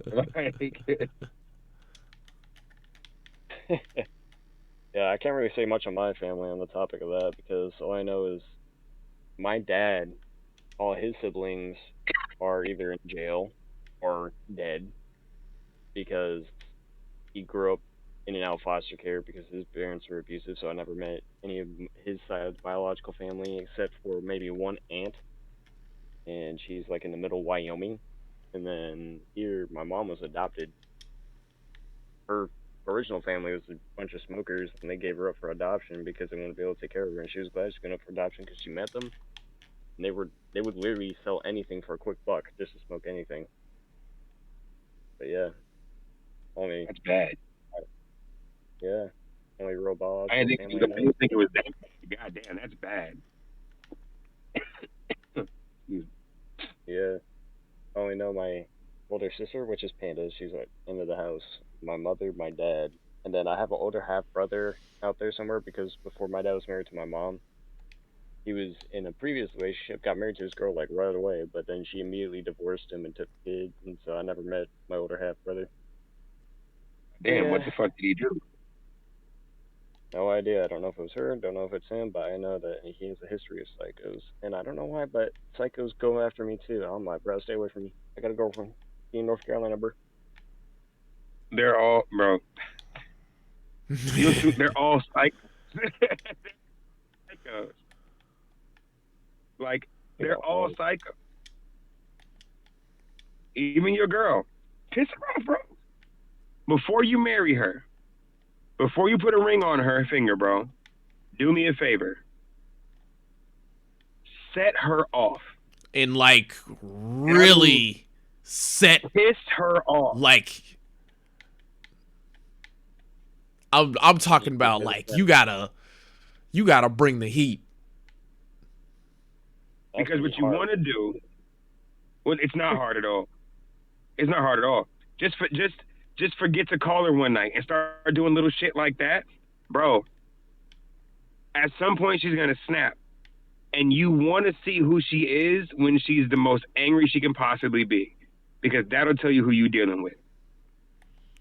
Yeah, I can't really say much on my family on the topic of that because all I know is my dad, all his siblings are either in jail or dead because he grew up in and out of foster care because his parents were abusive. So I never met any of his side of the biological family except for maybe one aunt, and she's like in the middle Wyoming. And then here, my mom was adopted. Her original family was a bunch of smokers, and they gave her up for adoption because they wanted to be able to take care of her. And she was glad she went up for adoption because she met them. And they would literally sell anything for a quick buck just to smoke anything. But yeah, only That's bad. yeah, only real I biological didn't family think, I I know. didn't think it was that bad. God damn, that's bad. Yeah, I only know my older sister, which is Panda. She's like into the house. My mother, my dad, and then I have an older half brother out there somewhere because before my dad was married to my mom, he was in a previous relationship, got married to his girl like right away, but then she immediately divorced him and took kids, and so I never met my older half brother. But Damn, yeah, what the fuck did he do? no idea. I don't know if it was her, don't know if it's him, but I know that he has a history of psychos, and I don't know why, but psychos go after me too. I'm like, bro, stay away from me. I got a girlfriend. Be in North Carolina, bro. They're all, bro. They're all psychos. Psychos. Like, You they're know, all psycho. Even your girl. Piss her off, bro. Before you marry her, before you put a ring on her finger, bro, do me a favor. Set her off. And like really set Piss her off. like I'm talking about like you gotta bring the heat. Because what you want to do, well, it's not hard at all. It's not hard at all. Just forget to call her one night and start doing little shit like that, bro. At some point, she's gonna snap, and you want to see who she is when she's the most angry she can possibly be, because that'll tell you who you're dealing with.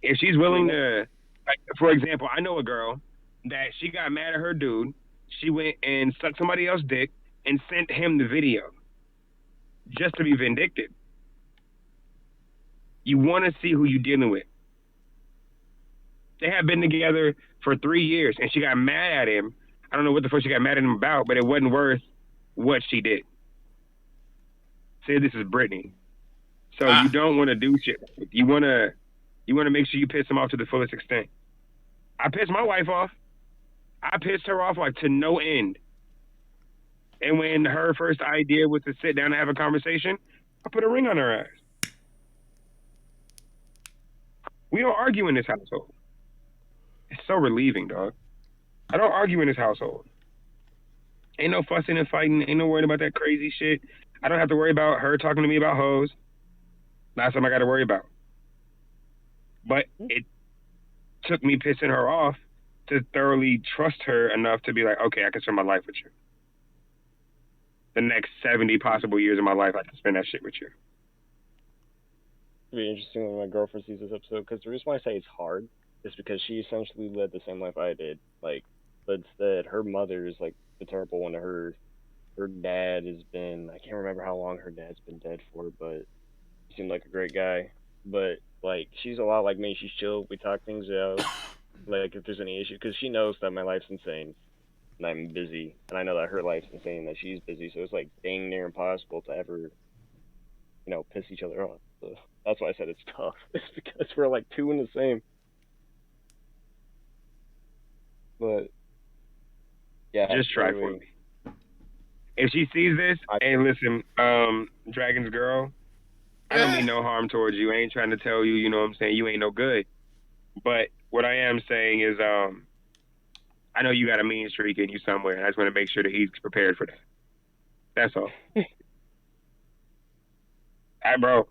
If she's willing to, like, for example, I know a girl that she got mad at her dude. She went and sucked somebody else's dick and sent him the video just to be vindictive. You want to see who you're dealing with. They have been together for 3 years, and she got mad at him. I don't know what the fuck she got mad at him about, but it wasn't worth what she did. Say this is Brittany. So you don't want to do shit. You want to make sure you piss him off to the fullest extent. I pissed my wife off. I pissed her off like to no end. And when her first idea was to sit down and have a conversation, I put a ring on her ass. We don't argue in this household. It's so relieving, dog. I don't argue in this household. Ain't no fussing and fighting. Ain't no worrying about that crazy shit. I don't have to worry about her talking to me about hoes. Last time I got to worry about. But it took me pissing her off to thoroughly trust her enough to be like, okay, I can spend my life with you. The next 70 possible years of my life, I can spend that shit with you. It'd be interesting when my girlfriend sees this episode, because the reason why I say it's hard is because she essentially led the same life I did. Like, but instead, her mother is like the terrible one to her. Her dad has been, I can't remember how long her dad's been dead for, but he seemed like a great guy. But like, she's a lot like me. She's chill. We talk things out. Like, if there's any issue, because she knows that my life's insane and I'm busy, and I know that her life's insane and that she's busy. So it's like dang near impossible to ever, piss each other off. So that's why I said it's tough. It's because we're like two in the same. But yeah, just try for me. If she sees this, hey, listen, Dragon's girl, I don't mean no harm towards you. I ain't trying to tell you, you know what I'm saying, you ain't no good. But what I am saying is, I know you got a mean streak in you somewhere, and I just want to make sure that he's prepared for that. That's all. Bro,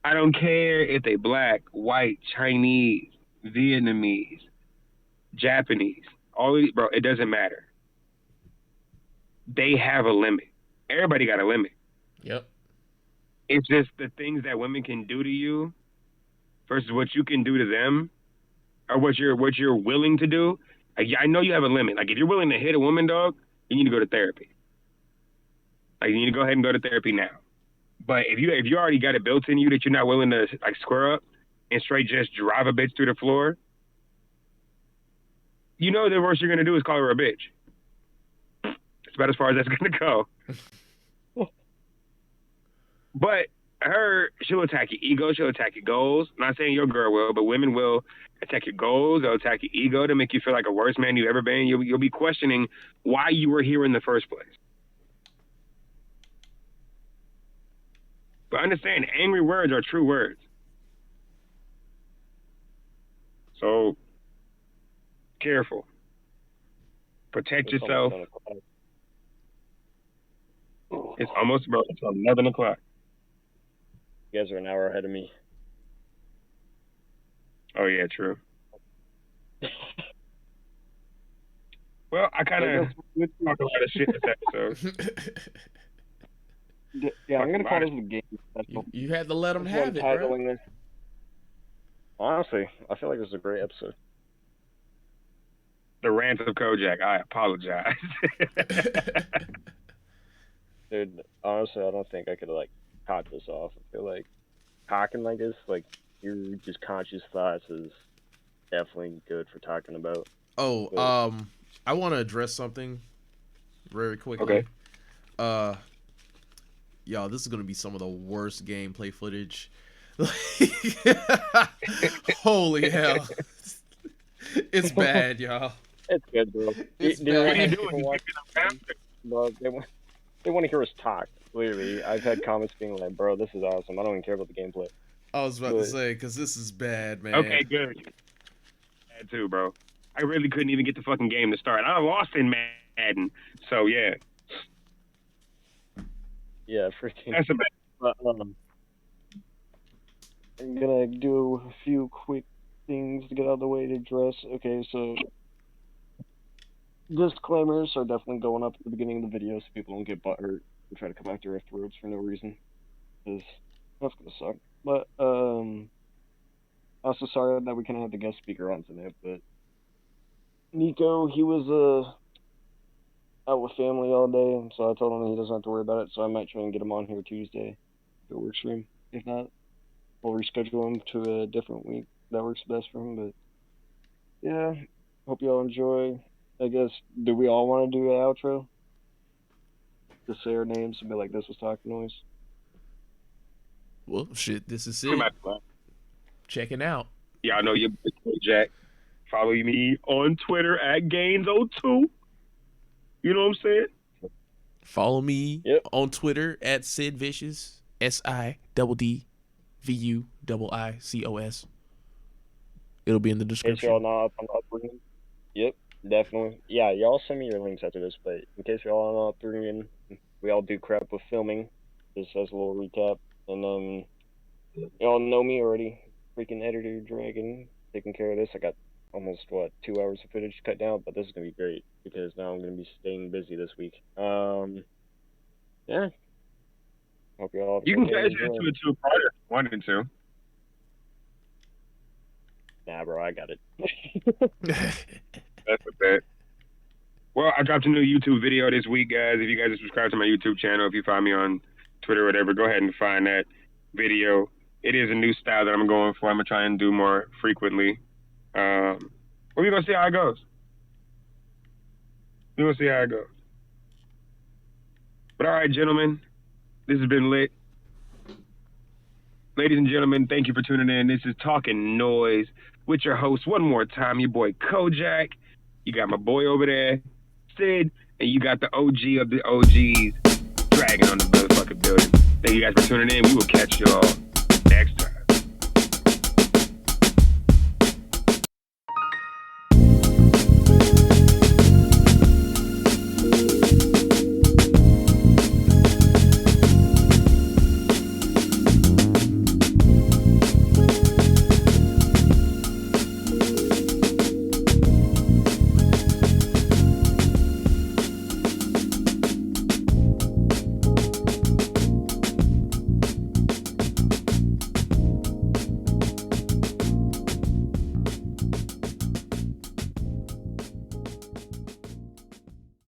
I don't care if they black, white, Chinese, Vietnamese, Japanese. All these, bro, it doesn't matter. They have a limit. Everybody got a limit. Yep. It's just the things that women can do to you versus what you can do to them, or what you're willing to do. Like, I know you have a limit. Like, if you're willing to hit a woman, dog, you need to go to therapy. Like, you need to go ahead and go to therapy now. But if you already got it built in you that you're not willing to like square up and straight just drive a bitch through the floor, you know the worst you're gonna do is call her a bitch. It's about as far as that's gonna go. But she'll attack your ego, she'll attack your goals. I'm not saying your girl will, but women will attack your goals, they'll attack your ego to make you feel like a worse man you've ever been. You'll be questioning why you were here in the first place. But understand, angry words are true words. So, careful. Protect yourself. It's almost, bro, it's 11 o'clock. You guys are an hour ahead of me. Oh, yeah, true. Well, I kind of talk a lot of shit this episode. Yeah, I'm going to call this a game special. You had to let them have it, bro. This. Honestly, I feel like this is a great episode. The rant of Kojak. I apologize. Dude, honestly, I don't think I could, like, talk this off. I feel like talking like this, like, your just conscious thoughts is definitely good for talking about. Oh, but, I want to address something very quickly. Okay. Y'all, this is going to be some of the worst gameplay footage. Holy hell. It's bad, y'all. It's good, bro. It's What are you doing? Bro, they want to hear us talk. Literally, I've had comments being like, "Bro, this is awesome. I don't even care about the gameplay." I was about to say, because this is bad, man. Okay, good. Bad too, bro. I really couldn't even get the fucking game to start. I lost in Madden, so yeah. Yeah, freaking. That's a bad. I'm gonna do a few quick things to get out of the way to address. Okay, so disclaimers are definitely going up at the beginning of the video so people don't get butthurt and try to come after our throats for no reason, because that's gonna suck. But also sorry that we couldn't have the guest speaker on tonight, but Nico, he was out with family all day, so I told him he doesn't have to worry about it, so I might try and get him on here Tuesday if it works for him. If not, we'll reschedule him to a different week that works best for him. But yeah, hope y'all enjoy. I guess, do we all want to do an outro? Just say our names and be like, this was Talking Noise. Well, shit, this is it. Checking out. Y'all know your boy Jack. Follow me on Twitter at Gaines02. You know what I'm saying? Follow me on Twitter at Sid Vicious, SIDDVUIICOS. It'll be in the description. In case y'all not up on the upbringing. Yep, definitely. Yeah, y'all send me your links after this, but in case y'all not upbringing, we all do crap with filming, just as a little recap. And y'all know me already. Freaking editor dragon, taking care of this. I got almost 2 hours of footage cut down, but this is gonna be great because now I'm gonna be staying busy this week. Yeah. Hope y'all. You can catch it to a two-parter if you wanted to. Nah, bro, I got it. That's a bet. Well, I dropped a new YouTube video this week, guys. If you guys are subscribed to my YouTube channel, if you find me on Twitter or whatever, go ahead and find that video. It is a new style that I'm going for. I'm going to try and do more frequently. We're going to see how it goes. We're going to see how it goes. But all right, gentlemen, this has been lit. Ladies and gentlemen, thank you for tuning in. This is Talking Noise with your host, one more time, your boy Kojak. You got my boy over there, Sid, and you got the OG of the OGs, Dragon on the motherfucking building. Thank you guys for tuning in. We will catch y'all